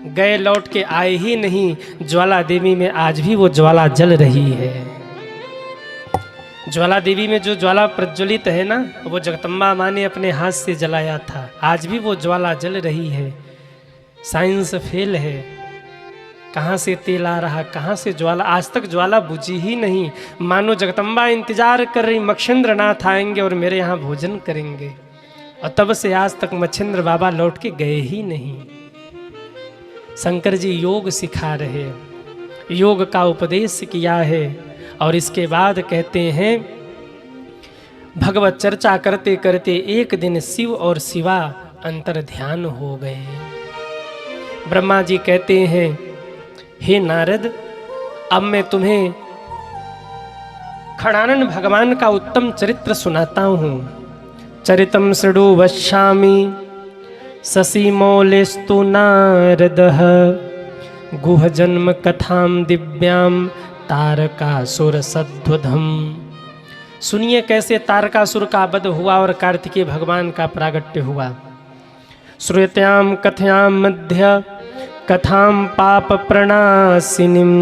गए, लौट के आए ही नहीं। ज्वाला देवी में आज भी वो ज्वाला जल रही है। ज्वाला देवी में जो ज्वाला प्रज्वलित है ना, वो जगदम्बा माँ ने अपने हाथ से जलाया था। आज भी वो ज्वाला जल रही है। साइंस फेल है, कहाँ से तेल आ रहा, कहाँ से ज्वाला, आज तक ज्वाला बुझी ही नहीं। मानो जगदम्बा इंतजार कर रही, मक्षेंद्र नाथ आएंगे और मेरे यहाँ भोजन करेंगे। और तब से आज तक मच्छिंद्र बाबा लौट के गए ही नहीं। शंकर जी योग सिखा रहे, योग का उपदेश किया है। और इसके बाद कहते हैं, भगवत चर्चा करते करते एक दिन शिव और शिवा अंतर ध्यान हो गए। ब्रह्मा जी कहते हैं, हे नारद, अब मैं तुम्हें खड़ानन भगवान का उत्तम चरित्र सुनाता हूँ। चरितम शृणु वश्यामि शशिमौलेस्तु नारदः गुह जन्म कथाम दिव्याम तारकासुर सद्वधम। सुनिए कैसे तारकासुर का वध हुआ और कार्तिकेय भगवान का प्रागट्य हुआ। श्रूयताम कथयाम मध्य कथाम पाप प्रणाशिनीम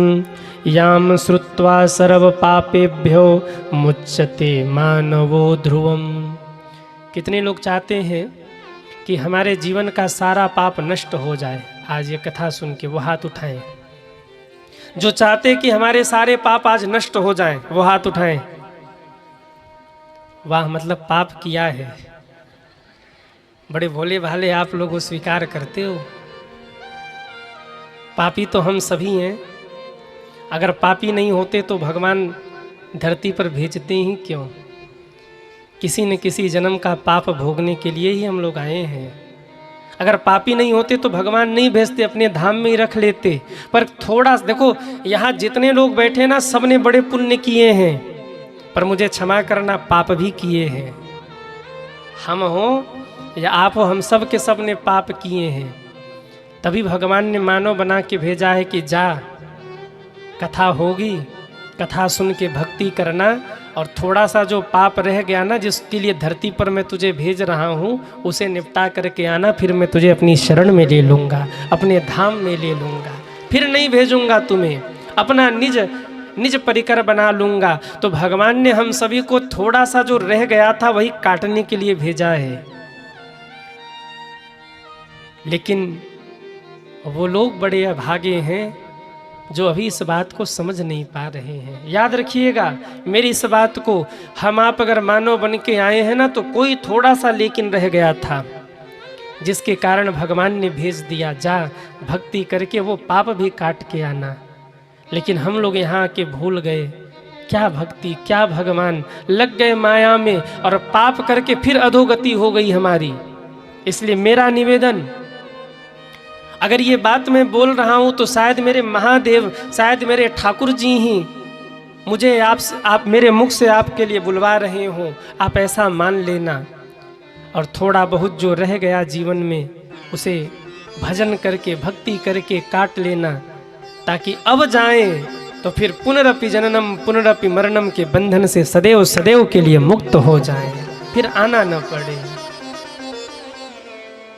याम श्रुत्वा सर्व पापेभ्यो मुच्यते मानवो ध्रुवम। कितने लोग चाहते हैं कि हमारे जीवन का सारा पाप नष्ट हो जाए। आज ये कथा सुन के वो हाथ उठाएं। जो चाहते कि हमारे सारे पाप आज नष्ट हो जाएं, वो हाथ उठाएं। वाह, मतलब पाप किया है। बड़े भोले भाले आप लोग स्वीकार करते हो। पापी तो हम सभी हैं। अगर पापी नहीं होते तो भगवान धरती पर भेजते ही क्यों? किसी न किसी जन्म का पाप भोगने के लिए ही हम लोग आए हैं। अगर पापी नहीं होते तो भगवान नहीं भेजते, अपने धाम में ही रख लेते। पर थोड़ा देखो, यहाँ जितने लोग बैठे ना, सबने बड़े पुण्य किए हैं, पर मुझे क्षमा करना, पाप भी किए हैं। हम हो या आप हो, हम सब के सब ने पाप किए हैं। तभी भगवान ने मानव बना के भेजा है कि जा, कथा होगी, कथा सुन के भक्ति करना, और थोड़ा सा जो पाप रह गया ना, जिसके लिए धरती पर मैं तुझे भेज रहा हूँ, उसे निपटा करके आना। फिर मैं तुझे अपनी शरण में ले लूँगा, अपने धाम में ले लूँगा। फिर नहीं भेजूँगा तुम्हें, अपना निज परिकर बना लूँगा। तो भगवान ने हम सभी को थोड़ा सा जो रह गया था वही काटने के लिए भेजा है। लेकिन वो लोग बड़े अभागे हैं जो अभी इस बात को समझ नहीं पा रहे हैं। याद रखिएगा मेरी इस बात को, हम आप अगर मानव बन के आए हैं ना, तो कोई थोड़ा सा लेकिन रह गया था, जिसके कारण भगवान ने भेज दिया, जा भक्ति करके वो पाप भी काट के आना। लेकिन हम लोग यहाँ आके भूल गए, क्या भक्ति, क्या भगवान, लग गए माया में और पाप करके फिर अधोगति हो गई हमारी। इसलिए मेरा निवेदन, अगर ये बात मैं बोल रहा हूँ तो शायद मेरे महादेव, शायद मेरे ठाकुर जी ही मुझे आप मेरे मुख से आपके लिए बुलवा रहे हो, आप ऐसा मान लेना। और थोड़ा बहुत जो रह गया जीवन में, उसे भजन करके, भक्ति करके काट लेना, ताकि अब जाएं तो फिर पुनरपि जननम पुनरपि मरणम के बंधन से सदैव सदैव के लिए मुक्त हो जाएं, फिर आना न पड़े।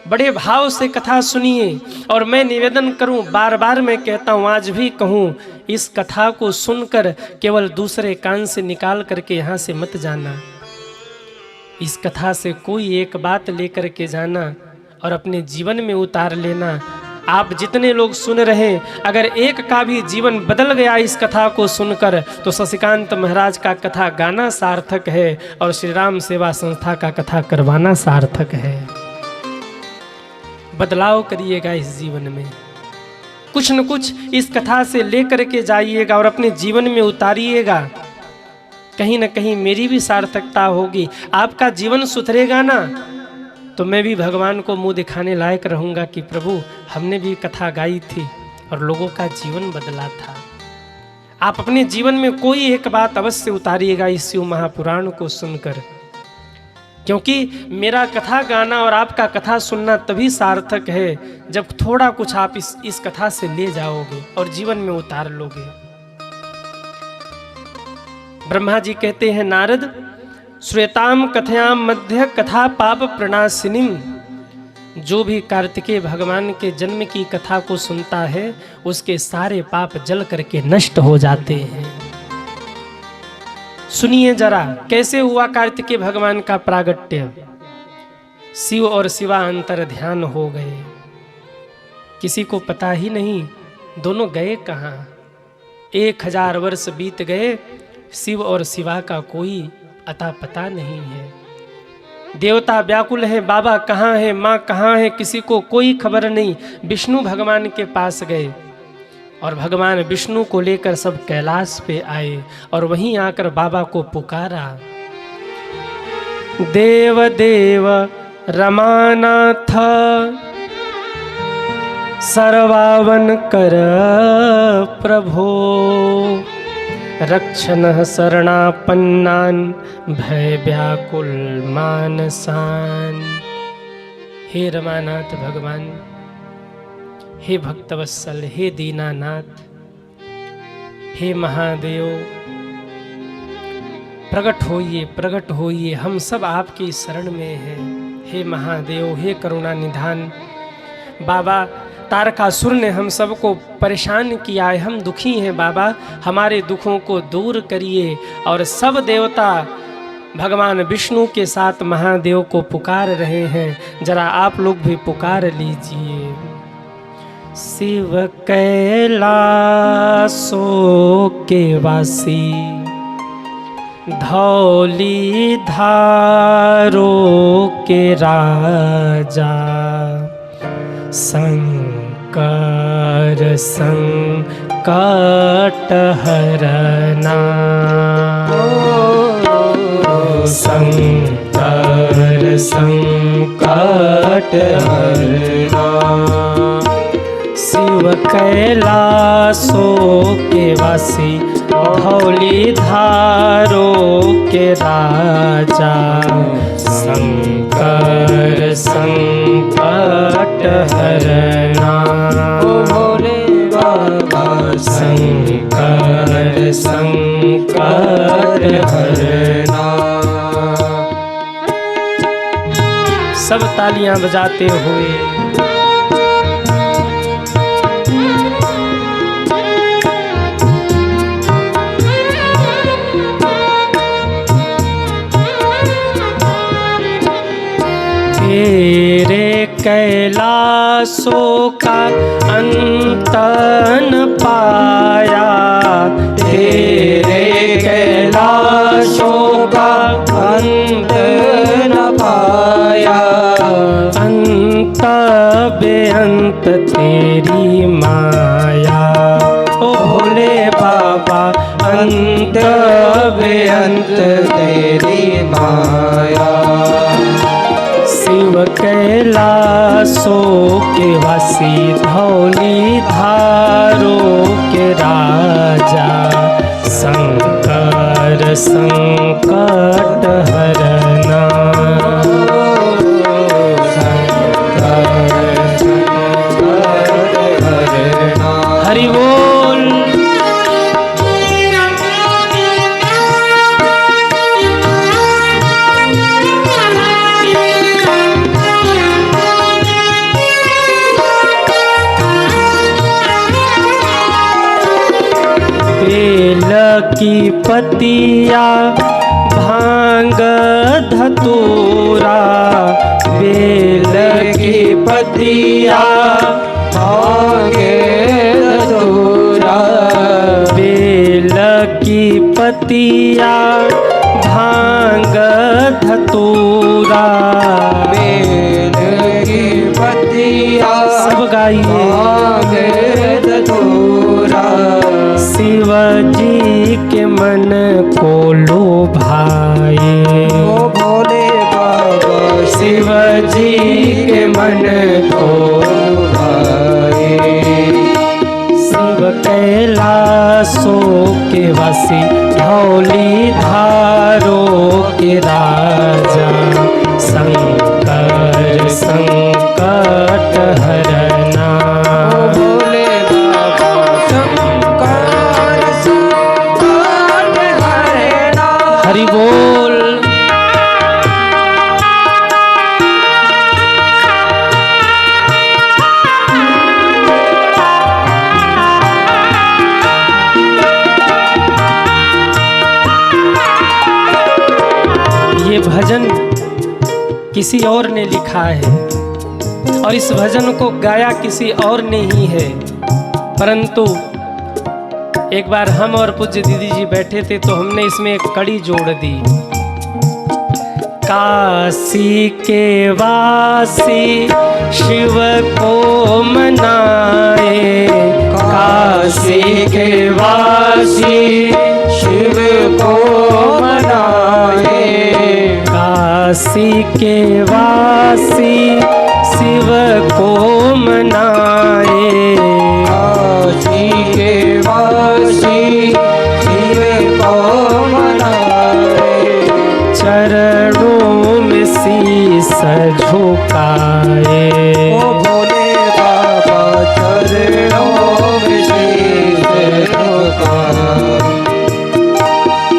बड़े भाव से कथा सुनिए। और मैं निवेदन करूं, बार बार मैं कहता हूं, आज भी कहूं, इस कथा को सुनकर केवल दूसरे कान से निकाल करके यहाँ से मत जाना। इस कथा से कोई एक बात लेकर के जाना और अपने जीवन में उतार लेना। आप जितने लोग सुन रहे, अगर एक का भी जीवन बदल गया इस कथा को सुनकर, तो शशिकांत महाराज का कथा गाना सार्थक है और श्री राम सेवा संस्था का कथा करवाना सार्थक है। बदलाव करिएगा इस जीवन में, कुछ न कुछ इस कथा से लेकर के जाइएगा और अपने जीवन में उतारिएगा। कहीं न कहीं मेरी भी सार्थकता होगी, आपका जीवन सुधरेगा ना, तो मैं भी भगवान को मुंह दिखाने लायक रहूँगा कि प्रभु हमने भी कथा गाई थी और लोगों का जीवन बदला था। आप अपने जीवन में कोई एक बात अवश्य उतारिएगा इस शिव महापुराण को सुनकर, क्योंकि मेरा कथा गाना और आपका कथा सुनना तभी सार्थक है जब थोड़ा कुछ आप इस कथा से ले जाओगे और जीवन में उतार लोगे। ब्रह्मा जी कहते हैं, नारद श्वेताम कथयाम मध्य कथा पाप प्रणाशिनीम, जो भी कार्तिकेय भगवान के जन्म की कथा को सुनता है उसके सारे पाप जल करके नष्ट हो जाते हैं। सुनिए जरा कैसे हुआ कार्तिकेय भगवान का प्रागट्य। शिव और शिवा अंतर ध्यान हो गए, किसी को पता ही नहीं दोनों गए कहाँ। 1000 वर्ष बीत गए, शिव और शिवा का कोई अता पता नहीं है। देवता व्याकुल है, बाबा कहाँ है, माँ कहाँ है, किसी को कोई खबर नहीं। विष्णु भगवान के पास गए और भगवान विष्णु को लेकर सब कैलाश पे आए और वहीं आकर बाबा को पुकारा। देव देव रमानाथ सर्वावन कर प्रभो, रक्षण शरणापन्नान भय व्याकुल मानसान। हे रमानाथ भगवान, हे भक्तवत्सल, हे दीनानाथ, हे महादेव, प्रकट होइए, हम सब आपकी शरण में हैं। हे महादेव, हे करुणा निधान। बाबा तारकासुर ने हम सबको परेशान किया है, हम दुखी हैं बाबा, हमारे दुखों को दूर करिए। और सब देवता भगवान विष्णु के साथ महादेव को पुकार रहे हैं, जरा आप लोग भी पुकार लीजिए। शिव कैलासो के वासी, धौली धारो के राजा, संकर संकट हरना, संकर संकट हरना। शिव कैलासो के वासी, धौली धारो के राजा, संकर संकट हरना। भोले बाबा संकर संकट हरना। सब तालियां बजाते हुए तेरे कैलाशों का अंत न पाया, तेरे कैलाशों का अंत न पाया, अंत बेअंत तेरी माया। ओ भोले बाबा, अंत बेअंत तेरी माया। शिव कैलाशो के वासी, धौली धारो के राजा, संकर संकट हरना। हरि बोल। बेल की पतिया भांग धतूरा, बेल की पतिया भांग धतूरा, बेल की पतिया भांग धतूरा, बेल की पतिया सब गाइए। भांग धतूरा, शिव जी के मन को लुभाए। ओ भोले बाबा शिव जी के मन को लुभाए। शिव कैलाशो वासी धौली धारों के राजा शंकर संकट हरना। भोले बाबा शंकर संकट हरना। हरि बोल। ये भजन किसी और ने लिखा है और इस भजन को गाया किसी और ने ही है, परंतु एक बार हम और पूज्य दीदी जी बैठे थे तो हमने इसमें एक कड़ी जोड़ दी। काशी के वासी शिव को मनाए, काशी के वासी शिव को मनाए। काशी के वासी शिव को मनाए। काशी के वासी शिव को मनाए। चरणों में शीस झुकाए। ओ भोले बाबा चरणों में शीस झुकाए।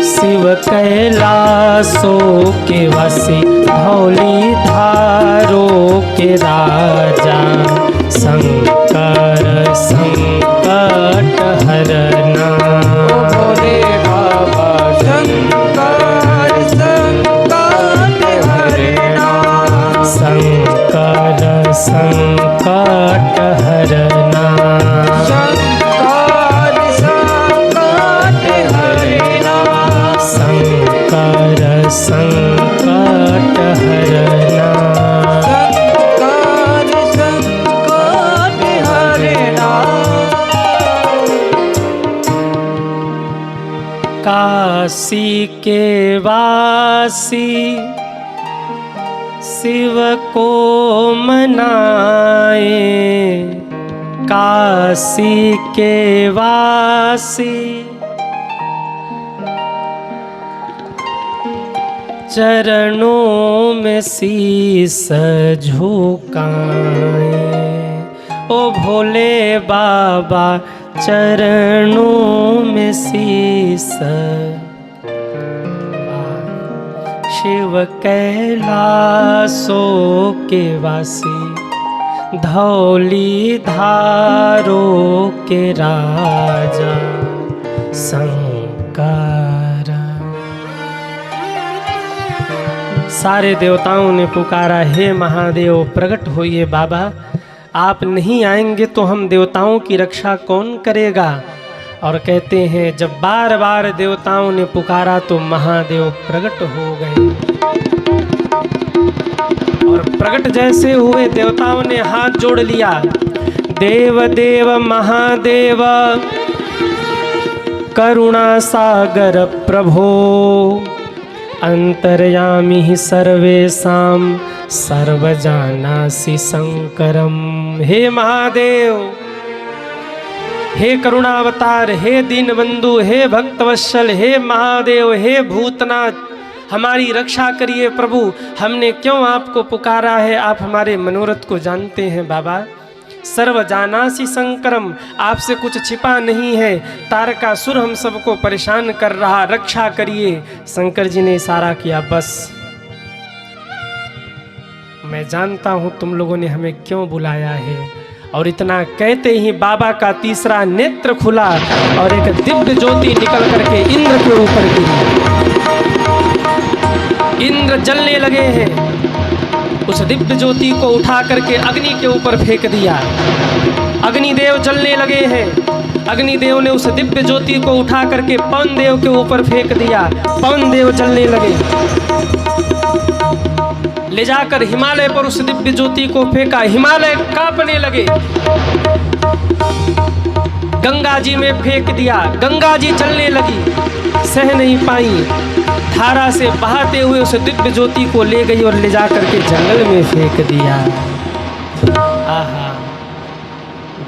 शिव कैलाशों के वासी धौली धारों के राजा शंकर संकट हरना। ओ भोले बाबा शंकर संकट हरना। शंकर संकट हरना। शंकर संकट हरना। शंकर संकट हरना। शंकर संकट हरना। काशी के वासी शिव को मनाए। काशी के वासी चरणों में शीस झुकाए। ओ भोले बाबा चरणों में शीस। शिव कैलाशों के वासी धौली धारों के राजा शंकर। सारे देवताओं ने पुकारा, हे महादेव प्रकट होइए बाबा, आप नहीं आएंगे तो हम देवताओं की रक्षा कौन करेगा। और कहते हैं जब बार बार देवताओं ने पुकारा तो महादेव प्रकट हो गए। और प्रकट जैसे हुए देवताओं ने हाथ जोड़ लिया। देव देव महादेव करुणा सागर प्रभो अंतर्यामी ही सर्वेशां सर्वजानासि शंकरम। हे महादेव, हे करुणावतार, हे दीनबंधु, हे भक्तवत्सल, हे महादेव, हे भूतनाथ, हमारी रक्षा करिए प्रभु। हमने क्यों आपको पुकारा है, आप हमारे मनोरथ को जानते हैं बाबा। सर्वजानासि शंकरम, आपसे कुछ छिपा नहीं है। तारकासुर हम सबको परेशान कर रहा, रक्षा करिए। शंकर जी ने इशारा किया, बस मैं जानता हूं तुम लोगों ने हमें क्यों बुलाया है। और इतना कहते ही बाबा का तीसरा नेत्र खुला और एक दिव्य ज्योति निकल करके इंद्र के ऊपर गिरी। इंद्र जलने लगे हैं। उस दिव्य ज्योति को उठा करके अग्नि के ऊपर फेंक दिया। अग्निदेव जलने लगे हैं। अग्निदेव ने उस दिव्य ज्योति को उठा करके पवन देव के ऊपर फेंक दिया। पवन देव जलने लगे। ले जाकर हिमालय पर उस दिव्य ज्योति को फेंका। हिमालय कांपने लगे। गंगा जी में फेंक दिया। गंगा जी जलने लगी, सह नहीं पाई। धारा से बहाते हुए उस दिव्य ज्योति को ले गई और ले जाकर के जंगल में फेंक दिया। आहा,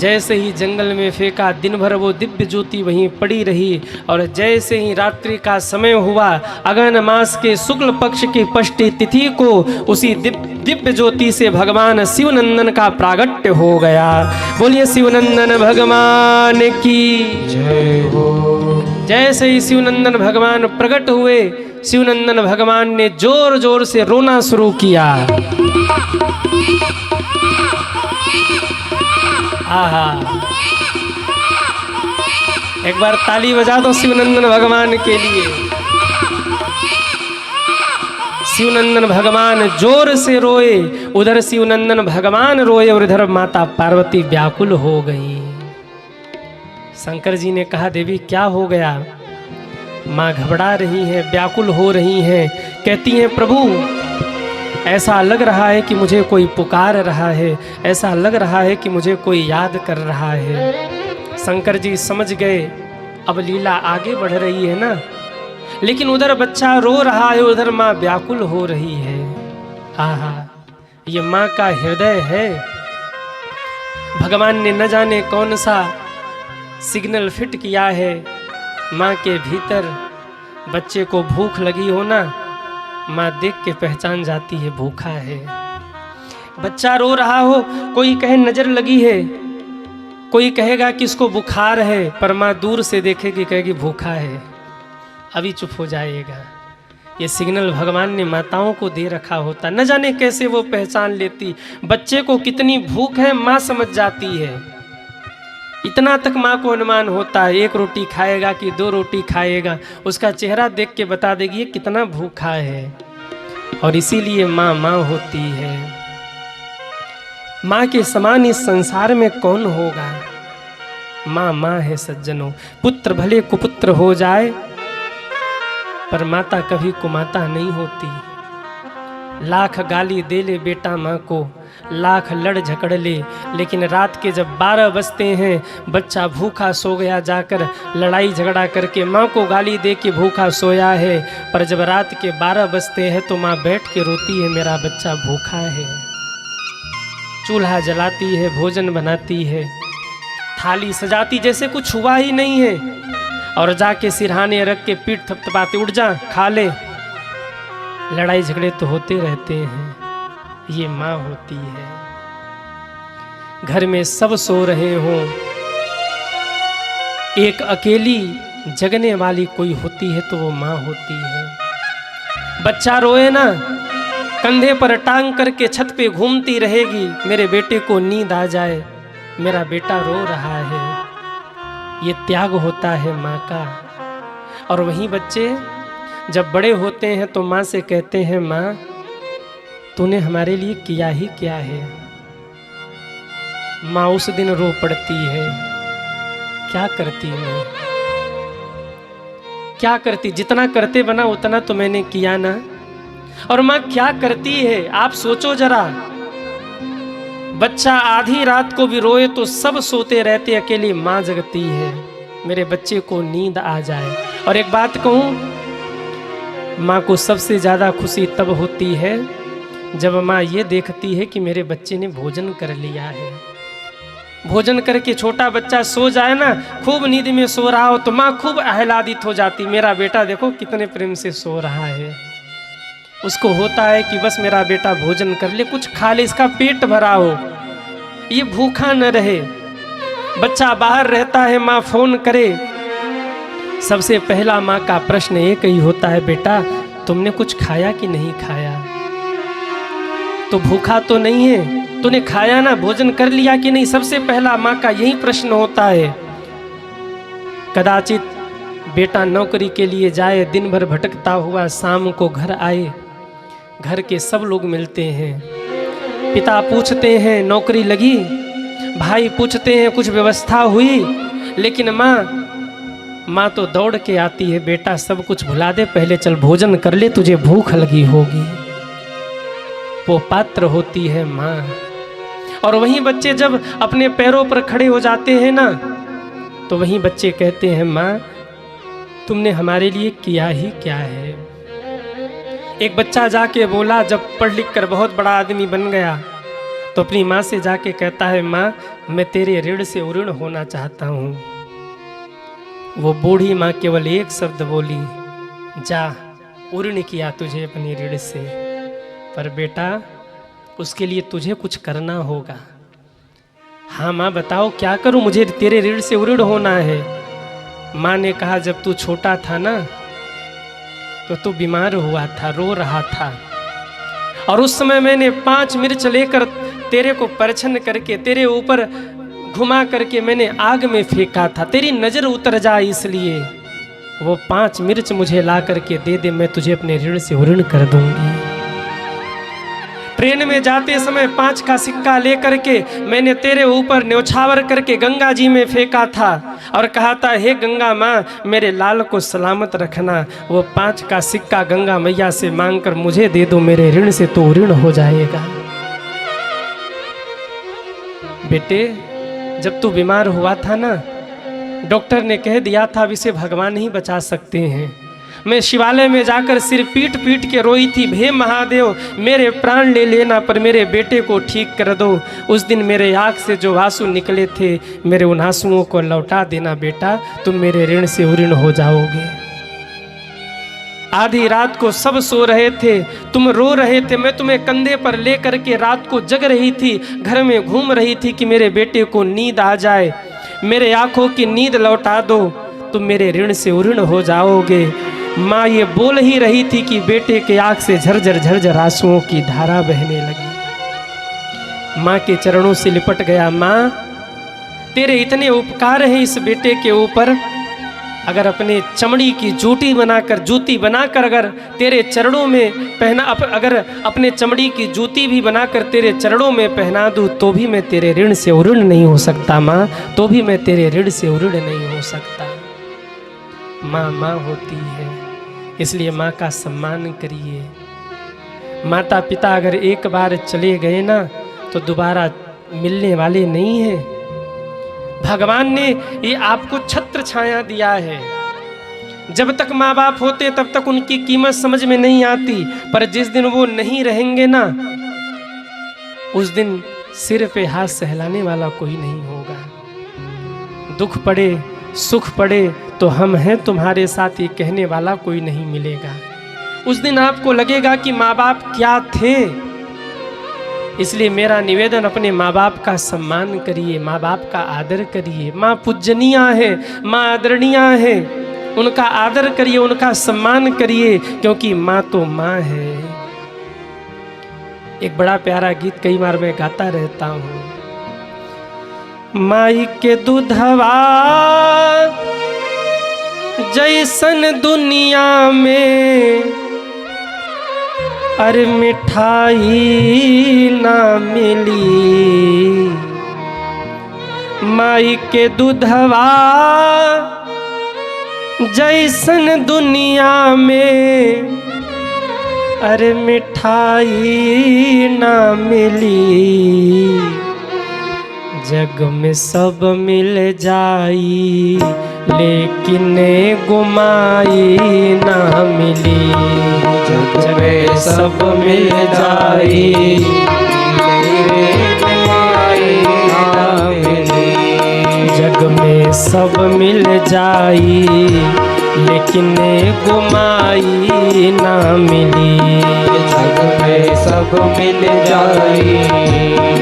जैसे ही जंगल में फेंका, दिन भर वो दिव्य ज्योति वहीं पड़ी रही। और जैसे ही रात्रि का समय हुआ, अगन मास के शुक्ल पक्ष की षष्ठी तिथि को उसी दिव्य ज्योति से भगवान शिवनंदन का प्रागट्य हो गया। बोलिए शिवनंदन भगवान की जय हो। जैसे ही शिवनंदन भगवान प्रकट हुए, शिवनंदन भगवान ने जोर जोर से रोना शुरू किया। आहा, एक बार ताली बजा दो शिवनंदन भगवान के लिए। शिवनंदन भगवान जोर से रोए, उधर शिवनंदन भगवान रोए और इधर माता पार्वती व्याकुल हो गई। शंकर जी ने कहा, देवी क्या हो गया? माँ घबरा रही है, व्याकुल हो रही हैं। कहती हैं, प्रभु ऐसा लग रहा है कि मुझे कोई पुकार रहा है, ऐसा लग रहा है कि मुझे कोई याद कर रहा है। शंकर जी समझ गए अब लीला आगे बढ़ रही है ना, लेकिन उधर बच्चा रो रहा है, उधर माँ व्याकुल हो रही है। आहा, ये माँ का हृदय है। भगवान ने न जाने कौन सा सिग्नल फिट किया है माँ के भीतर। बच्चे को भूख लगी हो ना, माँ देख के पहचान जाती है भूखा है। बच्चा रो रहा हो, कोई कहे नजर लगी है, कोई कहेगा कि इसको बुखार है, पर माँ दूर से देखेगी कहेगी भूखा है, अभी चुप हो जाएगा। ये सिग्नल भगवान ने माताओं को दे रखा होता। न जाने कैसे वो पहचान लेती बच्चे को कितनी भूख है, माँ समझ जाती है। इतना तक माँ को अनुमान होता है, एक रोटी खाएगा कि 2 रोटी खाएगा, उसका चेहरा देख के बता देगी ये कितना भूखा है। और इसीलिए माँ माँ होती है। माँ के समान इस संसार में कौन होगा? माँ माँ है सज्जनों। पुत्र भले कुपुत्र हो जाए, पर माता कभी कुमाता नहीं होती। लाख गाली दे ले बेटा माँ को, लाख लड़ झगड़ ले, लेकिन रात के जब 12 बजते हैं, बच्चा भूखा सो गया, जाकर लड़ाई झगड़ा करके माँ को गाली दे के भूखा सोया है, पर जब रात के 12 बजते हैं तो माँ बैठ के रोती है, मेरा बच्चा भूखा है। चूल्हा जलाती है, भोजन बनाती है, थाली सजाती जैसे कुछ हुआ ही नहीं है, और जाके सिरहाने रख के पीठ थपथपाते, उठ जा खा ले। लड़ाई झगड़े तो होते रहते हैं, ये माँ होती है। घर में सब सो रहे हों, एक अकेली जगने वाली कोई होती है तो वो माँ होती है। बच्चा रोए ना, कंधे पर टांग करके छत पे घूमती रहेगी, मेरे बेटे को नींद आ जाए, मेरा बेटा रो रहा है। ये त्याग होता है माँ का। और वहीं बच्चे जब बड़े होते हैं तो माँ से कहते हैं, माँ तूने हमारे लिए किया ही क्या है। माँ उस दिन रो पड़ती है, क्या करती मैं, क्या करती, जितना करते बना उतना तो मैंने किया ना। और माँ क्या करती है आप सोचो जरा। बच्चा आधी रात को भी रोए तो सब सोते रहते, अकेली माँ जगती है, मेरे बच्चे को नींद आ जाए। और एक बात कहूँ, माँ को सबसे ज़्यादा खुशी तब होती है जब माँ ये देखती है कि मेरे बच्चे ने भोजन कर लिया है। भोजन करके छोटा बच्चा सो जाए ना, खूब नींद में सो रहा हो, तो माँ खूब आह्लादित हो जाती, मेरा बेटा देखो कितने प्रेम से सो रहा है। उसको होता है कि बस मेरा बेटा भोजन कर ले, कुछ खा ले, इसका पेट भरा हो, ये भूखा न रहे। बच्चा बाहर रहता है, माँ फोन करे, सबसे पहला माँ का प्रश्न एक ही होता है, बेटा तुमने कुछ खाया कि नहीं खाया, तो भूखा तो नहीं है, तूने खाया ना, भोजन कर लिया कि नहीं। सबसे पहला माँ का यही प्रश्न होता है। कदाचित बेटा नौकरी के लिए जाए, दिन भर भटकता हुआ शाम को घर आए, घर के सब लोग मिलते हैं, पिता पूछते हैं नौकरी लगी, भाई पूछते हैं कुछ व्यवस्था हुई, लेकिन माँ तो दौड़ के आती है, बेटा सब कुछ भुला दे, पहले चल भोजन कर ले, तुझे भूख लगी होगी। वो पात्र होती है माँ। और वहीं बच्चे जब अपने पैरों पर खड़े हो जाते हैं ना, तो वहीं बच्चे कहते हैं, माँ तुमने हमारे लिए किया ही क्या है। एक बच्चा जाके बोला, जब पढ़ लिख कर बहुत बड़ा आदमी बन गया, तो अपनी माँ से जाके कहता है, माँ मैं तेरे ऋण से उऋण होना चाहता हूँ। वो बूढ़ी माँ केवल एक शब्द बोली, जा उऋण किया तुझे अपनी ऋण से, पर बेटा उसके लिए तुझे कुछ करना होगा। हाँ माँ बताओ क्या करूँ, मुझे तेरे ऋण से उऋण होना है। माँ ने कहा, जब तू छोटा था ना तो तू बीमार हुआ था, रो रहा था, और उस समय मैंने 5 मिर्च लेकर तेरे को परछन करके तेरे ऊपर घुमा करके मैंने आग में फेंका था, तेरी नजर उतर जाए इसलिए। वो 5 मिर्च मुझे ला करके दे दे, मैं तुझे अपने ऋण से उऋण कर दूंगी। ट्रेन में जाते समय 5 का सिक्का लेकर के मैंने तेरे ऊपर न्योछावर करके गंगा जी में फेंका था और कहा था, हे गंगा माँ मेरे लाल को सलामत रखना। वो 5 का सिक्का गंगा मैया से मांगकर मुझे दे दो, मेरे ऋण से तो ऋण हो जाएगा। बेटे जब तू बीमार हुआ था ना, डॉक्टर ने कह दिया था अब इसे भगवान ही बचा सकते हैं। मैं शिवालय में जाकर सिर पीट पीट के रोई थी, हे महादेव मेरे प्राण ले लेना पर मेरे बेटे को ठीक कर दो। उस दिन मेरे आँख से जो आंसू निकले थे, मेरे उन आंसुओं को लौटा देना बेटा, तुम मेरे ऋण से उऋण हो जाओगे। आधी रात को सब सो रहे थे, तुम रो रहे थे, मैं तुम्हें कंधे पर ले करके रात को जग रही थी, घर में घूम रही थी कि मेरे बेटे को नींद आ जाए, मेरे आंखों की नींद लौटा दो, तुम मेरे ऋण से उऋण हो जाओगे। माँ ये बोल ही रही थी कि बेटे के आंख से झरझर झरझर आंसुओं की धारा बहने लगी। माँ के चरणों से लिपट गया, माँ तेरे इतने उपकार हैं इस बेटे के ऊपर, अगर अपने चमड़ी की जूती बनाकर अगर तेरे चरणों में पहना, अगर अपने चमड़ी की जूती भी बनाकर तेरे चरणों में पहना दूँ तो भी मैं तेरे ऋण से उऋण नहीं हो सकता माँ, तो भी मैं तेरे ऋण से उऋण नहीं हो सकता। माँ माँ होती है, इसलिए माँ का सम्मान करिए। माता पिता अगर एक बार चले गए ना तो दोबारा मिलने वाले नहीं हैं। भगवान ने ये आपको छत्र छाया दिया है। जब तक माँ बाप होते तब तक उनकी कीमत समझ में नहीं आती, पर जिस दिन वो नहीं रहेंगे ना, उस दिन सिर पे हाथ सहलाने वाला कोई नहीं होगा। दुख पड़े सुख पड़े तो हम हैं तुम्हारे साथ, ये कहने वाला कोई नहीं मिलेगा। उस दिन आपको लगेगा कि माँ बाप क्या थे। इसलिए मेरा निवेदन, अपने माँ बाप का सम्मान करिए, माँ बाप का आदर करिए। माँ पूजनीय है, माँ आदरणीय है, उनका आदर करिए, उनका सम्मान करिए, क्योंकि माँ तो माँ है। एक बड़ा प्यारा गीत कई बार मैं गाता रहता हूँ। माई के दूधवा जैसन दुनिया में अरे मिठाई ना मिली। माई के दूधवा जैसन दुनिया में अरे मिठाई ना मिली। जग में सब मिल जाई लेकिन गुमाई ना मिली। जग में सब मिल जाई लेकिन गुमाई ना मिली। जग में सब मिल जाई लेकिन गुमाई ना मिली। जग में सब मिल जाई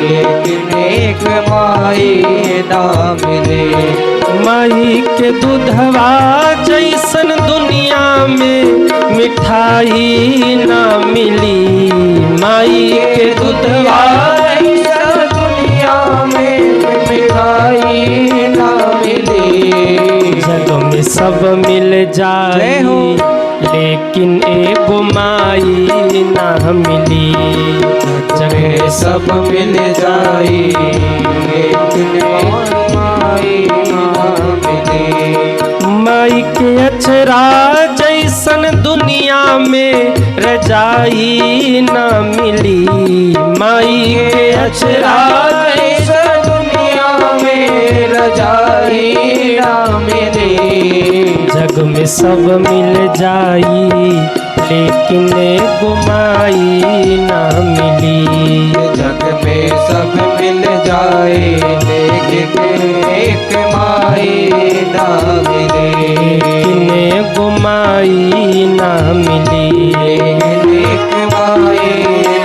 लेकिन एक माई ना मिले। माई के दूधवा जैसन दुनिया में मिठाई ना मिली। माई के दूधवा जैसन दुनिया में मिठाई ना मिली। जग में सब मिल जाए लेकिन एगो माई ना मिली। जग में सब मिल जाई लेकिन माई ना मिली। माई के अचरा जैसन दुनिया में रजाई ना मिली। माई के अचरा जैसन दुनिया में रजाई ना मिली। जग में सब मिल जाई लेकिन गुमाई ना मिली। जग में सब मिल जाए लेकिन एक माई ना मिले। लेकिन गुमाई ना मिली। लेकिन एक माई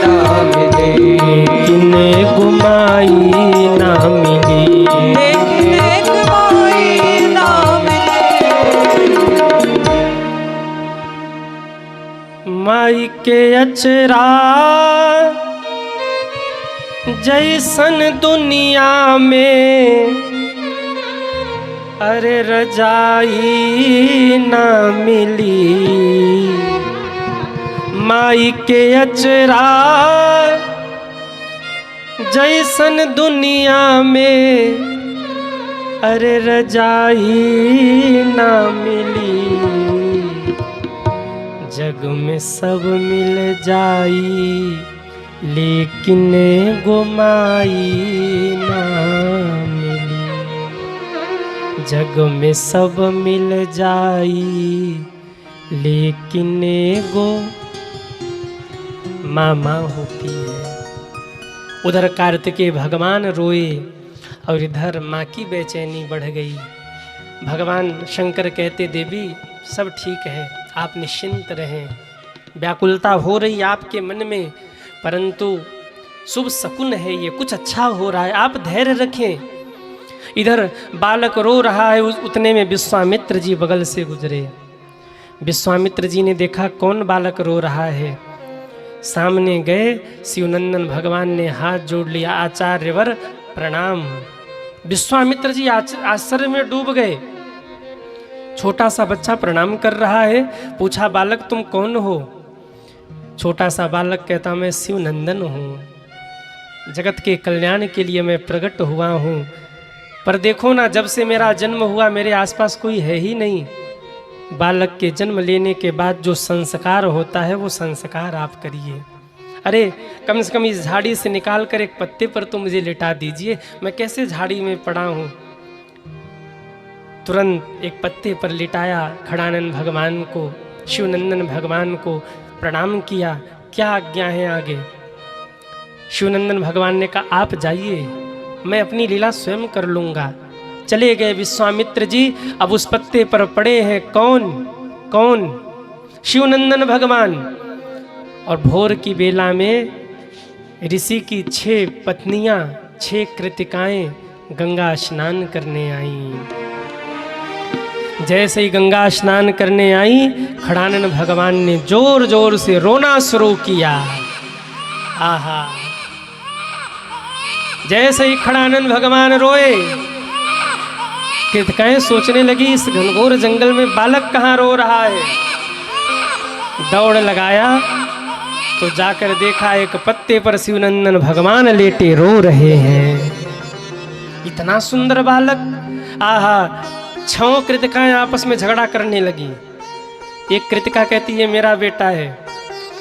ना मिले। लेकिन गुमाई ना मिली। लेकिन एक माई ना मिले। माई के अचरा जैसन दुनिया में अरे रजाई ना मिली। माई के अचरा जैसन दुनिया में अरे रजाई ना मिली। जग में सब मिल जाई लेकिन गुमाई ना मिली। जग में सब मिल जाई लेकिन गो माँ होती है। उधर कार्तिकेय भगवान रोए और इधर माँ की बेचैनी बढ़ गई। भगवान शंकर कहते देवी सब ठीक है, आप निश्चिंत रहें। व्याकुलता हो रही आपके मन में, परंतु शुभ शकुन है, ये कुछ अच्छा हो रहा है, आप धैर्य रखें। इधर बालक रो रहा है, उतने में विश्वामित्र जी बगल से गुजरे। विश्वामित्र जी ने देखा कौन बालक रो रहा है। सामने गए, शिवनंदन भगवान ने हाथ जोड़ लिया, आचार्यवर प्रणाम। विश्वामित्र जी आश्चर्य में डूब गए। छोटा सा बच्चा प्रणाम कर रहा है। पूछा बालक तुम कौन हो? छोटा सा बालक कहता मैं शिवनंदन हूँ, जगत के कल्याण के लिए मैं प्रकट हुआ हूँ। पर देखो ना, जब से मेरा जन्म हुआ मेरे आसपास कोई है ही नहीं। बालक के जन्म लेने के बाद जो संस्कार होता है वो संस्कार आप करिए। अरे कम से कम इस झाड़ी से निकाल कर एक पत्ते पर तो मुझे लिटा दीजिए, मैं कैसे झाड़ी में पड़ा हूँ। तुरंत एक पत्ते पर लिटाया, खड़ानंद भगवान को, शिवनंदन भगवान को प्रणाम किया। क्या आज्ञा है आगे? शिवनंदन भगवान ने कहा आप जाइए, मैं अपनी लीला स्वयं कर लूँगा। चले गए विश्वामित्र जी। अब उस पत्ते पर पड़े हैं कौन? शिवनंदन भगवान। और भोर की बेला में ऋषि की 6 पत्नियां, 6 कृतिकाएं गंगा स्नान करने आईं। जैसे ही गंगा स्नान करने आई, खड़ानन भगवान ने जोर जोर से रोना शुरू किया। आहा, जैसे ही खड़ानन भगवान रोए, कृतिकाएं सोचने लगी इस घनघोर जंगल में बालक कहाँ रो रहा है। दौड़ लगाया तो जाकर देखा एक पत्ते पर शिवनंदन भगवान लेटे रो रहे हैं। इतना सुंदर बालक। आहा, 6 कृतिकाएं आपस में झगड़ा करने लगी। एक कृतिका कहती है मेरा बेटा है,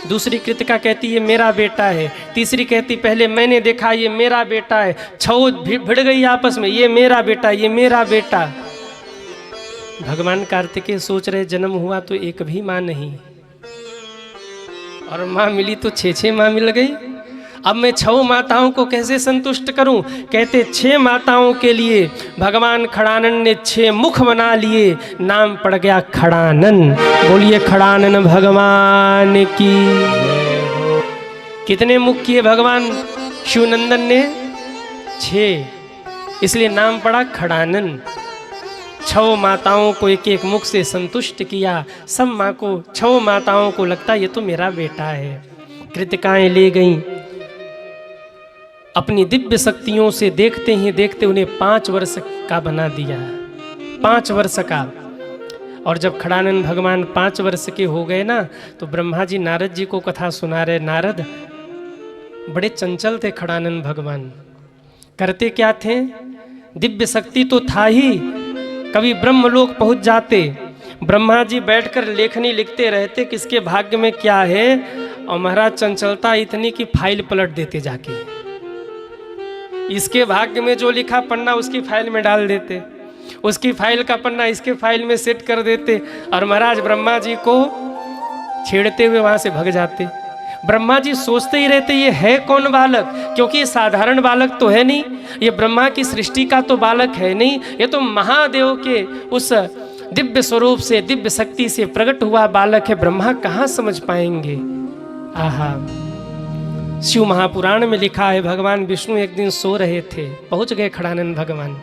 दूसरी कृतिका कहती है मेरा बेटा है, तीसरी कहती पहले मैंने देखा ये मेरा बेटा है। 6 भिड़ गई आपस में, ये मेरा बेटा, ये मेरा बेटा। भगवान कार्तिकेय सोच रहे जन्म हुआ तो एक भी माँ नहीं, और माँ मिली तो 6 माँ मिल गई। अब मैं 6 माताओं को कैसे संतुष्ट करूं? कहते 6 माताओं के लिए भगवान खड़ानन ने 6 मुख बना लिए, नाम पड़ गया खड़ानन। बोलिए खड़ानन भगवान की। कितने मुख किए भगवान शिवनंदन ने? 6, इसलिए नाम पड़ा खड़ानन। 6 माताओं को एक एक मुख से संतुष्ट किया। सब माँ को, 6 माताओं को लगता ये तो मेरा बेटा है। कृतिकाएं ले गईं, अपनी दिव्य शक्तियों से देखते ही देखते उन्हें 5 वर्ष का बना दिया, 5 वर्ष का। और जब खड़ानंद भगवान 5 वर्ष के हो गए ना, तो ब्रह्मा जी नारद जी को कथा सुना रहे। नारद, बड़े चंचल थे खड़ानंद भगवान। करते क्या थे? दिव्य शक्ति तो था ही, कभी ब्रह्मलोक पहुंच जाते। ब्रह्मा जी बैठकर लेखनी लिखते रहते किसके भाग्य में क्या है, और महाराज चंचलता इतनी कि फाइल पलट देते जाके। इसके भाग्य में जो लिखा पन्ना उसकी फाइल में डाल देते, उसकी फाइल का पन्ना इसके फाइल में सेट कर देते। और महाराज ब्रह्मा जी को छेड़ते हुए वहां से भग जाते। ब्रह्मा जी सोचते ही रहते ये है कौन बालक, क्योंकि ये साधारण बालक तो है नहीं, ये ब्रह्मा की सृष्टि का तो बालक है नहीं, ये तो महादेव के उस दिव्य स्वरूप से, दिव्य शक्ति से प्रकट हुआ बालक है। ब्रह्मा कहाँ समझ पाएंगे। आहा, शिव महापुराण में लिखा है भगवान विष्णु एक दिन सो रहे थे, पहुंच गए खड़ानंद भगवान।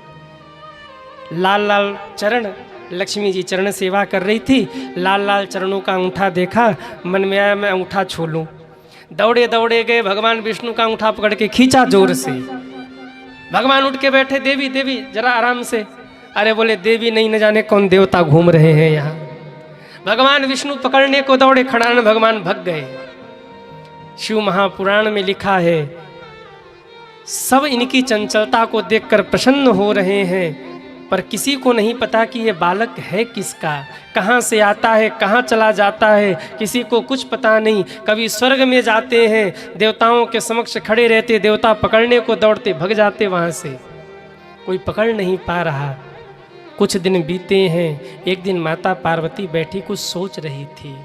लाल लाल चरण, लक्ष्मी जी चरण सेवा कर रही थी, लाल लाल चरणों का अंगूठा देखा, मन में आया मैं अंगूठा छू लूं। दौड़े दौड़े गए, भगवान विष्णु का अंगूठा पकड़ के खींचा जोर से। भगवान उठ के बैठे, देवी देवी जरा आराम से। अरे बोले देवी नहीं, न जाने कौन देवता घूम रहे हैं यहाँ। भगवान विष्णु पकड़ने को दौड़े, खड़ानंद भगवान भग गए। शिव महापुराण में लिखा है सब इनकी चंचलता को देखकर प्रसन्न हो रहे हैं, पर किसी को नहीं पता कि ये बालक है किसका, कहाँ से आता है, कहाँ चला जाता है, किसी को कुछ पता नहीं। कभी स्वर्ग में जाते हैं, देवताओं के समक्ष खड़े रहते, देवता पकड़ने को दौड़ते, भग जाते वहाँ से, कोई पकड़ नहीं पा रहा। कुछ दिन बीते हैं, एक दिन माता पार्वती बैठी कुछ सोच रही थी।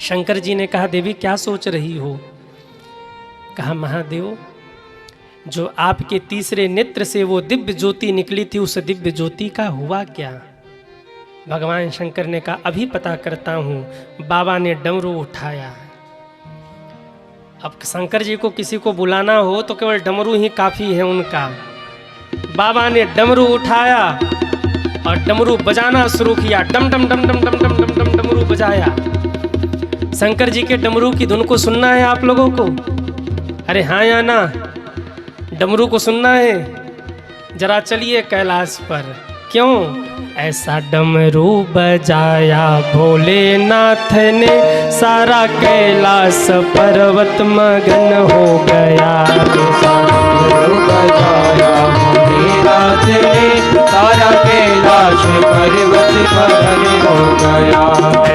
शंकर जी ने कहा देवी क्या सोच रही हो। कहा महादेव, जो आपके तीसरे नेत्र से वो दिव्य ज्योति निकली थी, उस दिव्य ज्योति का हुआ क्या। भगवान शंकर ने कहा अभी पता करता हूँ। बाबा ने डमरू उठाया। अब शंकर जी को किसी को बुलाना हो तो केवल डमरू ही काफी है उनका। बाबा ने डमरू उठाया और डमरू बजाना शुरू किया। डम डम डम डम डम डम डम डम डमरू बजाया। शंकर जी के डमरू की धुन को सुनना है आप लोगों को? अरे हाँ या ना? डमरू को सुनना है? जरा चलिए कैलाश पर। क्यों? ऐसा डमरू बजाया भोलेनाथ ने, सारा कैलाश पर्वत मगन हो गया। डमरू बजाया भोलेनाथ ने, सारा कैलाश पर्वत मगन हो गया।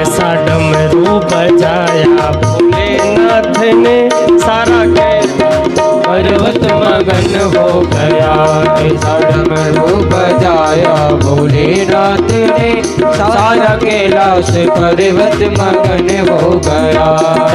ऐसा डमरू बजाया भोलेनाथ ने, सारा कैलाश पर्वत मगन हो गया। ऐसा डमरू बजाया भोलेनाथ ने, सारा कैलाश पर्वत मगन हो गया।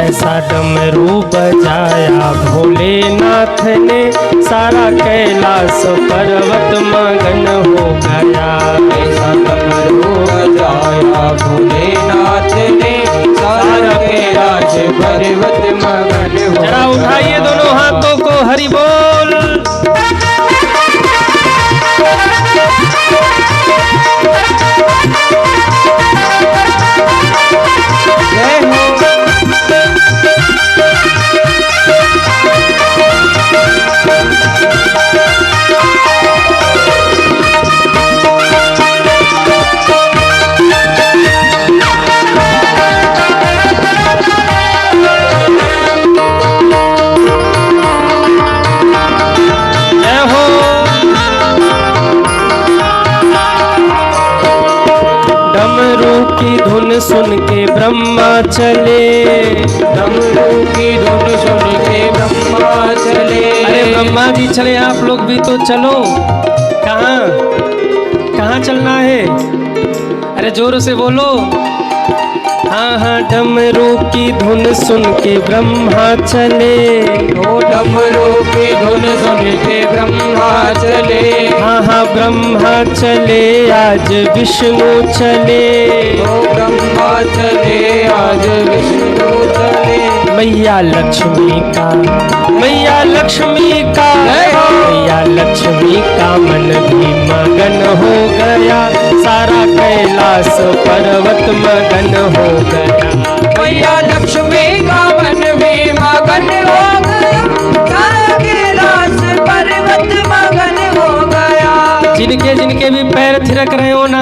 ऐसा डमरू बजाया भोलेनाथ ने, सारा कैलाश पर्वत मगन हो गया। ऐसा डमरू बजाया भोलेनाथ ने, सारा कैलाश पर्वत मगन हो गया। जरा उठाइए दोनों हाथों को, हरि बोल। जय हो। डमरू की धुन सुन के ब्रह्मा चले। डमरू की धुन सुन के ब्रह्मा चले। अरे ब्रह्मा जी चले, आप लोग भी तो चलो। कहाँ कहाँ चलना है? अरे जोर से बोलो। हाँ हाँ, डमरू की धुन सुन के ब्रह्मा चले। ओ डमरू की धुन सुन के ब्रह्मा चले। हाँ हाँ, ब्रह्मा चले, आज विष्णु चले। ओ ब्रह्मा चले, आज विष्णु चले। मैया लक्ष्मी का, मैया लक्ष्मी का, मैया लक्ष्मी का मन भी मगन हो गया। सारा कैलाश पर्वत मगन हो गया। मैया लक्ष्मी का मन भी मगन हो गया। सारा कैलाश पर्वत मगन हो गया। जिनके जिनके भी पैर थिरक रहे हो ना,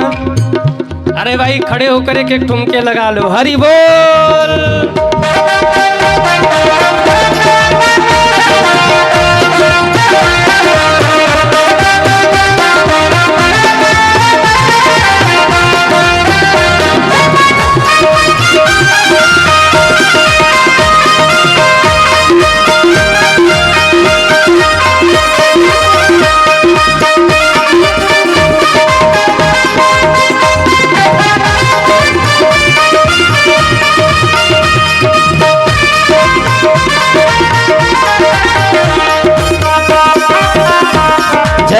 अरे भाई खड़े होकर एक एक ठुमके लगा लो। हरि बोल।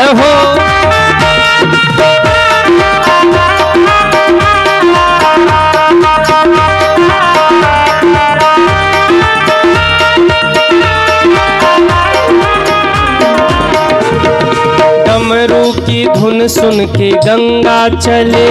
जय हो। डमरू की धुन सुन के गंगा चले,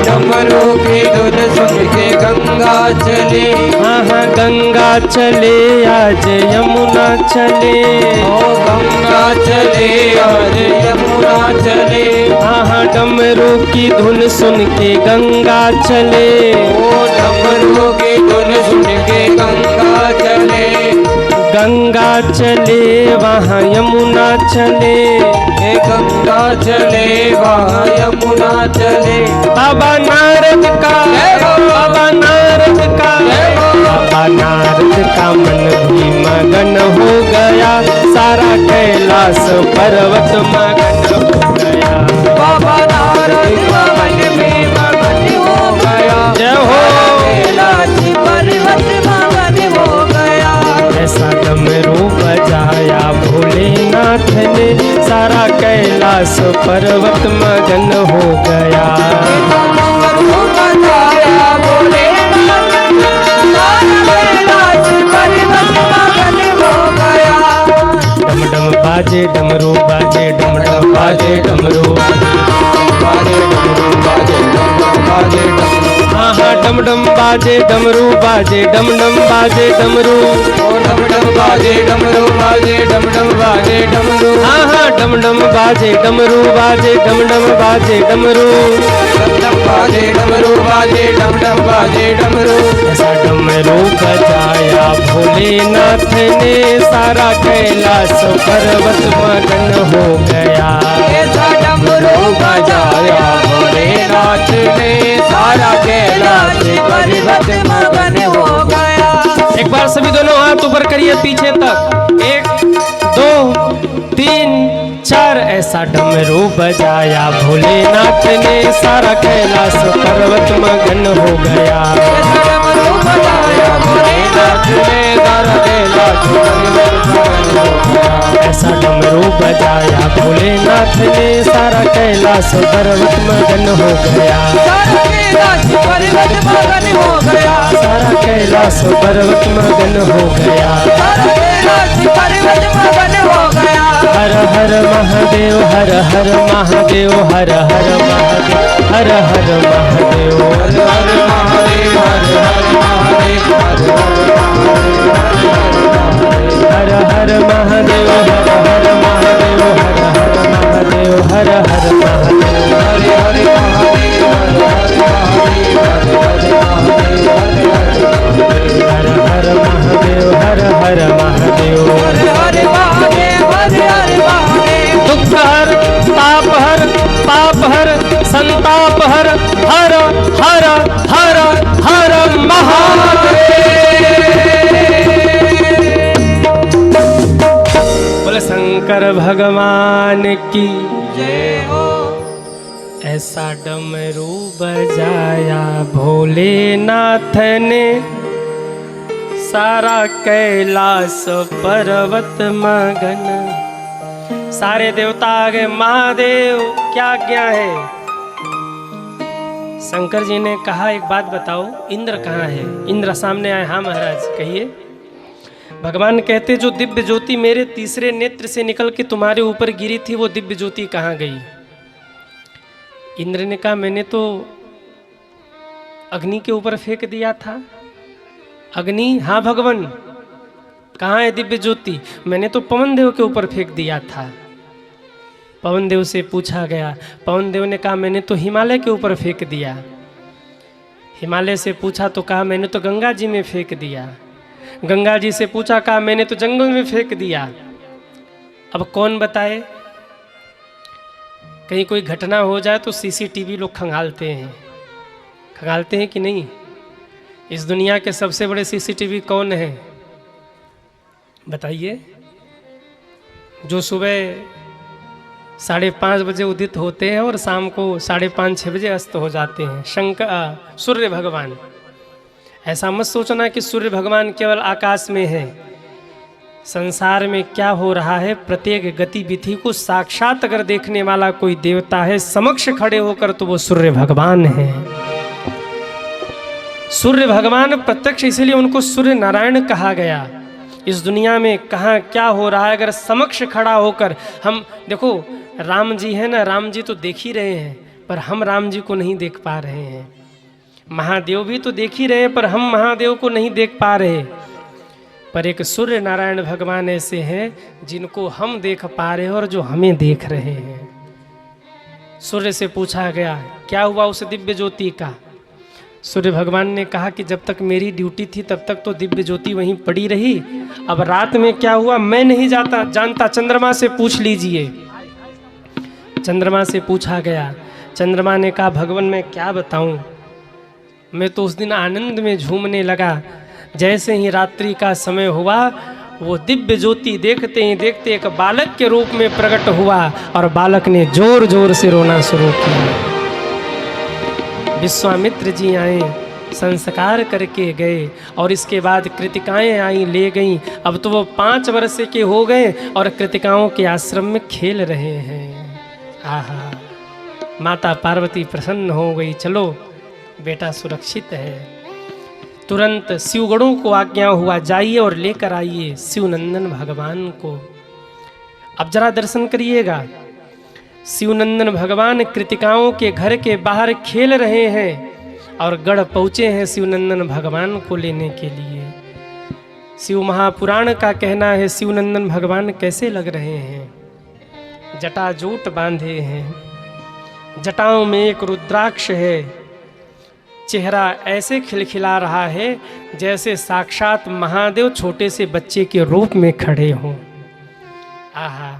डमरू की धुन सुन के गंगा चले, हाँ हाँ गंगा चले आज यमुना चले, ओ गंगा चले और यमुना चले, हाँ हाँ डमरू की धुन सुन के गंगा चले, ओ डमरू की धुन सुन के गंगा चले, गंगा चले वहाँ यमुना चले, हे गंगा चले वहाँ यमुना चले, बाबा नारद का, बाबा नारद का, बाबा नारद का मन भी मगन हो गया, सारा कैलाश पर्वत मगन हो गया, बाबा नारद मन में मगन हो गया, जय हो। कैलाश पर्वत मगन हो गया, ऐसा डमरू बजाया भोलेनाथ ने, सारा कैलाश पर्वत मगन हो गया, डमरू बजाया भोलेनाथ, सारा कैलाश पर्वत मगन हो गया, डम डम बाजे डमरू बाजे, डम डम बाजे डमरू बाजे डमरू बाजे, बाजे डमरू, हाँ हाँ डम डम बाजे डमरू बाजे, डम डम बाजे डमरू, ओ डम डम बाजे डमरू बाजे, डम डम बाजे डमरू, हाँ हाँ डम डम बाजे डमरू बाजे, डम डम बाजे डमरू, डम डम बाजे डमरू बाजे, डम डम बाजे डमरू, ऐसा डमरू बजाया भोलेनाथ ने, सारा कैलाश पर्वत मगन हो गया, ऐसा डमरू बजाया भोलेनाथ ने, सारा कैलाश पर्वत मगन हो गया, एक बार सभी दोनों हाथ ऊपर करिए पीछे तक, 1 2 3 4, ऐसा डमरू बजाया भोलेनाथ ने, सारा कैलाश पर्वत मगन हो गया, ऐसा डमरू बजाया भोलेनाथ ने, सारा कैलाश पर्वत मगन हो गया, ऐसा डमरू बजाया भोलेनाथ ने, सारा कैलाश पर्वत मगन हो गया, सारा कैलाश पर्वत मगन हो गया, सारा कैलाश पर्वत मगन हो गया, सारा कैलाश पर्वत मगन हो गया, हर हर महादेव हर हर महादेव हर हर महादेव हर हर महादेव, हर हर महादेव, हर हर महादेव, हर हर महादेव, हर हर महादेव हर हर महादेव हर हर महादेव हर हर महादेव, हरे हरे महादेव, हर हर महादेव, हर हर महादेव हर हर महादेव, हरे हरे महादेव, दुख हर ताप हर पाप हर संताप हर, हर हर हर हर महादेव। बोले शंकर भगवान की जय हो, ऐसा डमरू बजाया भोलेनाथ ने, सारा कैलाश पर्वत मगन, सारे देवता आ गए, महादेव क्या आज्ञा है। शंकर जी ने कहा एक बात बताओ, इंद्र कहाँ है? इंद्र सामने आए, हाँ महाराज कहिए। भगवान कहते जो दिव्य ज्योति मेरे तीसरे नेत्र से निकल के तुम्हारे ऊपर गिरी थी, वो दिव्य ज्योति कहाँ गई? इंद्र ने कहा मैंने तो अग्नि के ऊपर फेंक दिया था। अग्नि? हाँ भगवान, कहाँ है दिव्य ज्योति? मैंने तो पवन देव के ऊपर फेंक दिया था। पवन देव से पूछा गया, पवन देव ने कहा मैंने तो हिमालय के ऊपर फेंक दिया। हिमालय से पूछा तो कहा मैंने तो गंगा जी में फेंक दिया। गंगा जी से पूछा, कहा मैंने तो जंगल में फेंक दिया। अब कौन बताए? कहीं कोई घटना हो जाए तो सीसीटीवी लोग खंगालते हैं कि नहीं? इस दुनिया के सबसे बड़े सीसीटीवी कौन है बताइए? जो सुबह 5:30 बजे उदित होते हैं और शाम को 5:30-6 बजे अस्त हो जाते हैं। सूर्य भगवान। ऐसा मत सोचना कि सूर्य भगवान केवल आकाश में है। संसार में क्या हो रहा है, प्रत्येक गतिविधि को साक्षात अगर देखने वाला कोई देवता है समक्ष खड़े होकर, तो वो सूर्य भगवान है। सूर्य भगवान प्रत्यक्ष, इसीलिए उनको सूर्य नारायण कहा गया। इस दुनिया में कहाँ क्या हो रहा है, अगर समक्ष खड़ा होकर हम देखो, राम जी है ना, राम जी तो देख ही रहे हैं, पर हम राम जी को नहीं देख पा रहे हैं। महादेव भी तो देख ही रहे हैं, पर हम महादेव को नहीं देख पा रहे। पर एक सूर्य नारायण भगवान ऐसे हैं जिनको हम देख पा रहे हैं और जो हमें देख रहे हैं। सूर्य से पूछा गया क्या हुआ उस दिव्य ज्योति का। सूर्य भगवान ने कहा कि जब तक मेरी ड्यूटी थी तब तक तो दिव्य ज्योति वहीं पड़ी रही, अब रात में क्या हुआ मैं नहीं जानता, चंद्रमा से पूछ लीजिए। चंद्रमा से पूछा गया, चंद्रमा ने कहा भगवान मैं क्या बताऊं, मैं तो उस दिन आनंद में झूमने लगा। जैसे ही रात्रि का समय हुआ, वो दिव्य ज्योति देखते ही देखते एक बालक के रूप में प्रकट हुआ और बालक ने जोर जोर से रोना शुरू किया। विश्वामित्र जी आए, संस्कार करके गए और इसके बाद कृतिकाएं आई ले गईं। अब तो वो 5 वर्ष के हो गए और कृतिकाओं के आश्रम में खेल रहे हैं। आहा, माता पार्वती प्रसन्न हो गई, चलो बेटा सुरक्षित है। तुरंत शिवगणों को आज्ञा हुआ जाइए और लेकर आइए शिवनंदन भगवान को। अब जरा दर्शन करिएगा, शिवनंदन भगवान कृतिकाओं के घर के बाहर खेल रहे हैं और गढ़ पहुँचे हैं शिवनंदन भगवान को लेने के लिए। शिव महापुराण का कहना है शिवनंदन भगवान कैसे लग रहे हैं, जटाजूट बांधे हैं, जटाओं में एक रुद्राक्ष है, चेहरा ऐसे खिलखिला रहा है जैसे साक्षात महादेव छोटे से बच्चे के रूप में खड़े हों। आहा,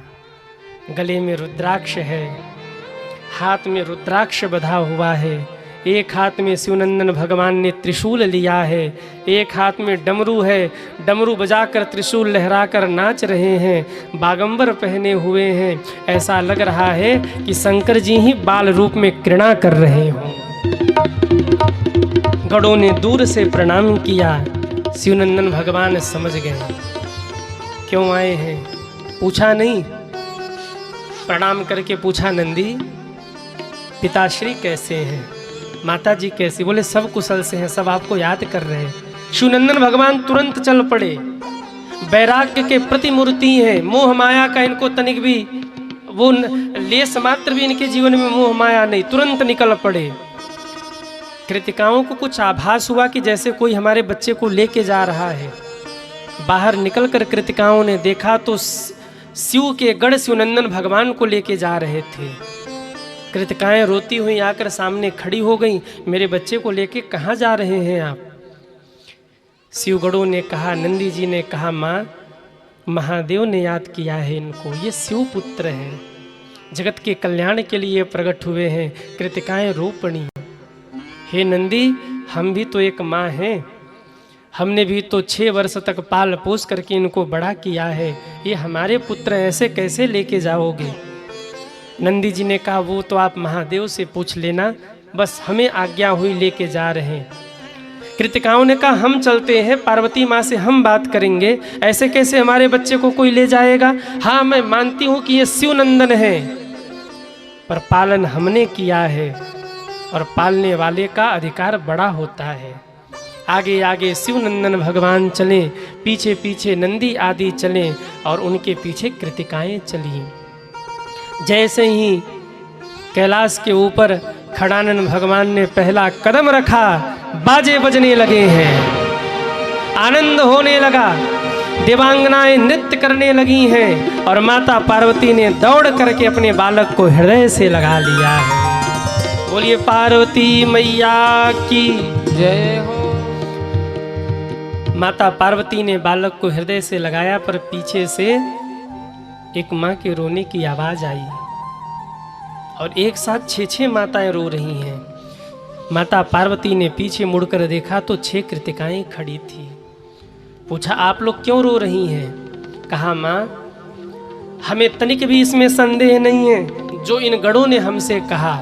गले में रुद्राक्ष है, हाथ में रुद्राक्ष बंधा हुआ है, एक हाथ में शिवनंदन भगवान ने त्रिशूल लिया है, एक हाथ में डमरू है, डमरू बजाकर त्रिशूल लहराकर नाच रहे हैं, बागंबर पहने हुए हैं। ऐसा लग रहा है कि शंकर जी ही बाल रूप में क्रीड़ा कर रहे हों। गणों ने दूर से प्रणाम किया, शिवनंदन भगवान समझ गए क्यों आए हैं, पूछा नहीं, प्रणाम करके पूछा नंदी पिताश्री कैसे हैं, माता जी कैसी, बोले सब कुशल से हैं, सब आपको याद कर रहे हैं। शिवनंदन भगवान तुरंत चल पड़े, वैराग्य के प्रतिमूर्ति हैं, मोह माया का इनको तनिक भी वो लेस मात्र भी इनके जीवन में मोह माया नहीं, तुरंत निकल पड़े। कृतिकाओं को कुछ आभास हुआ कि जैसे कोई हमारे बच्चे को लेके जा रहा है। बाहर निकलकर कृतिकाओं ने देखा तो शिव के गढ़ शिवनंदन भगवान को लेके जा रहे थे। कृतिकाएं रोती हुई आकर सामने खड़ी हो गईं, मेरे बच्चे को लेके कहाँ जा रहे हैं आप। शिवगणों ने कहा, नंदी जी ने कहा, माँ महादेव ने याद किया है इनको, ये शिव पुत्र हैं, जगत के कल्याण के लिए प्रकट हुए हैं। कृतिकाएं रो पड़ी, हे नंदी हम भी तो एक माँ हैं, हमने भी तो 6 वर्ष तक पाल पोस करके इनको बड़ा किया है, ये हमारे पुत्र ऐसे कैसे लेके जाओगे। नंदी जी ने कहा वो तो आप महादेव से पूछ लेना, बस हमें आज्ञा हुई लेके जा रहे हैं। कृतिकाओं ने कहा हम चलते हैं, पार्वती माँ से हम बात करेंगे, ऐसे कैसे हमारे बच्चे को कोई ले जाएगा। हाँ मैं मानती हूँ कि ये शिवनंदन है, पर पालन हमने किया है और पालने वाले का अधिकार बड़ा होता है। आगे आगे शिवनंदन भगवान चले, पीछे पीछे नंदी आदि चले और उनके पीछे कृतिकाएं चली। जैसे ही कैलाश के ऊपर खड़ानन भगवान ने पहला कदम रखा, बाजे बजने लगे हैं, आनंद होने लगा, देवांगनाएं नृत्य करने लगी हैं और माता पार्वती ने दौड़ करके अपने बालक को हृदय से लगा लिया है। बोलिए पार्वती मैया की जय हो। माता पार्वती ने बालक को हृदय से लगाया, पर पीछे से एक माँ के रोने की आवाज आई और एक साथ 6 माताएं रो रही हैं। माता पार्वती ने पीछे मुड़कर देखा तो 6 कृतिकाएं खड़ी थी। पूछा आप लोग क्यों रो रही हैं। कहा माँ हमें तनिक भी इसमें संदेह नहीं है जो इन गणों ने हमसे कहा,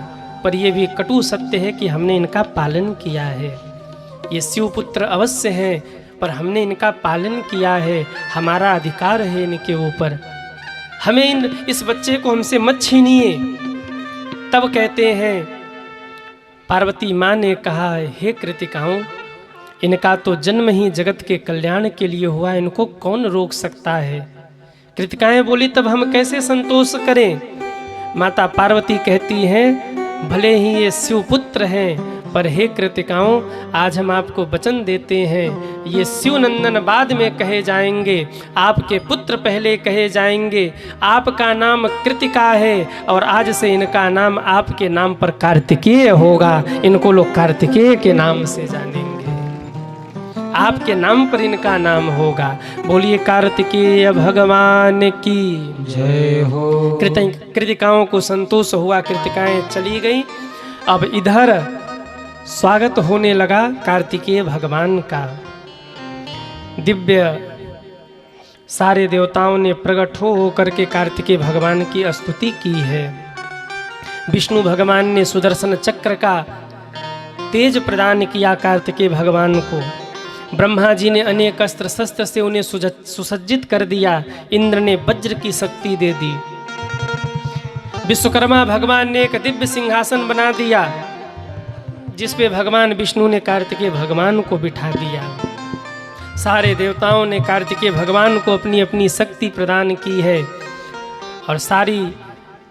पर यह भी कटु सत्य है कि हमने इनका पालन किया है। ये शिवपुत्र अवश्य हैं, पर हमने इनका पालन किया है, हमारा अधिकार है इनके ऊपर, हमें इस बच्चे को हमसे मत छीनिए। तब कहते हैं पार्वती माँ ने कहा, हे कृतिकाओं, इनका तो जन्म ही जगत के कल्याण के लिए हुआ, इनको कौन रोक सकता है। कृतिकाएं बोली, तब हम कैसे संतोष करें। माता पार्वती कहती हैं, भले ही ये शिवपुत्र हैं, पर हे कृतिकाओं, आज हम आपको वचन देते हैं, ये शिवनंदन बाद में कहे जाएंगे, आपके पुत्र पहले कहे जाएंगे। आपका नाम कृतिका है और आज से इनका नाम आपके नाम पर कार्तिकेय होगा। इनको लोग कार्तिकेय के नाम से जानेंगे, आपके नाम पर इनका नाम होगा। बोलिए कार्तिकेय भगवान की जय हो। कृतिकाओं को संतोष हुआ, कृतिकाएं चली गई। अब इधर स्वागत होने लगा कार्तिकेय भगवान का। दिव्य सारे देवताओं ने प्रकट हो करके कार्तिकेय भगवान की स्तुति की है। विष्णु भगवान ने सुदर्शन चक्र का तेज प्रदान किया कार्तिकेय भगवान को। ब्रह्मा जी ने अनेक अस्त्र शस्त्र से उन्हें सुसज्जित कर दिया। इंद्र ने वज्र की शक्ति दे दी। विश्वकर्मा भगवान ने एक दिव्य सिंहासन बना दिया, जिस पे भगवान विष्णु ने कार्तिकेय भगवान को बिठा दिया। सारे देवताओं ने कार्तिकेय भगवान को अपनी अपनी शक्ति प्रदान की है, और सारी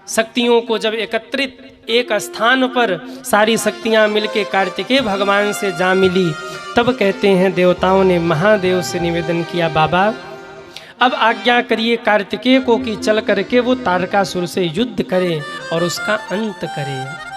शक्तियों को जब एकत्रित एक स्थान पर सारी शक्तियां मिलके कार्तिकेय भगवान से जा मिली, तब कहते हैं देवताओं ने महादेव से निवेदन किया, बाबा अब आज्ञा करिए कार्तिकेय को कि चल करके वो तारकासुर से युद्ध करे और उसका अंत करे।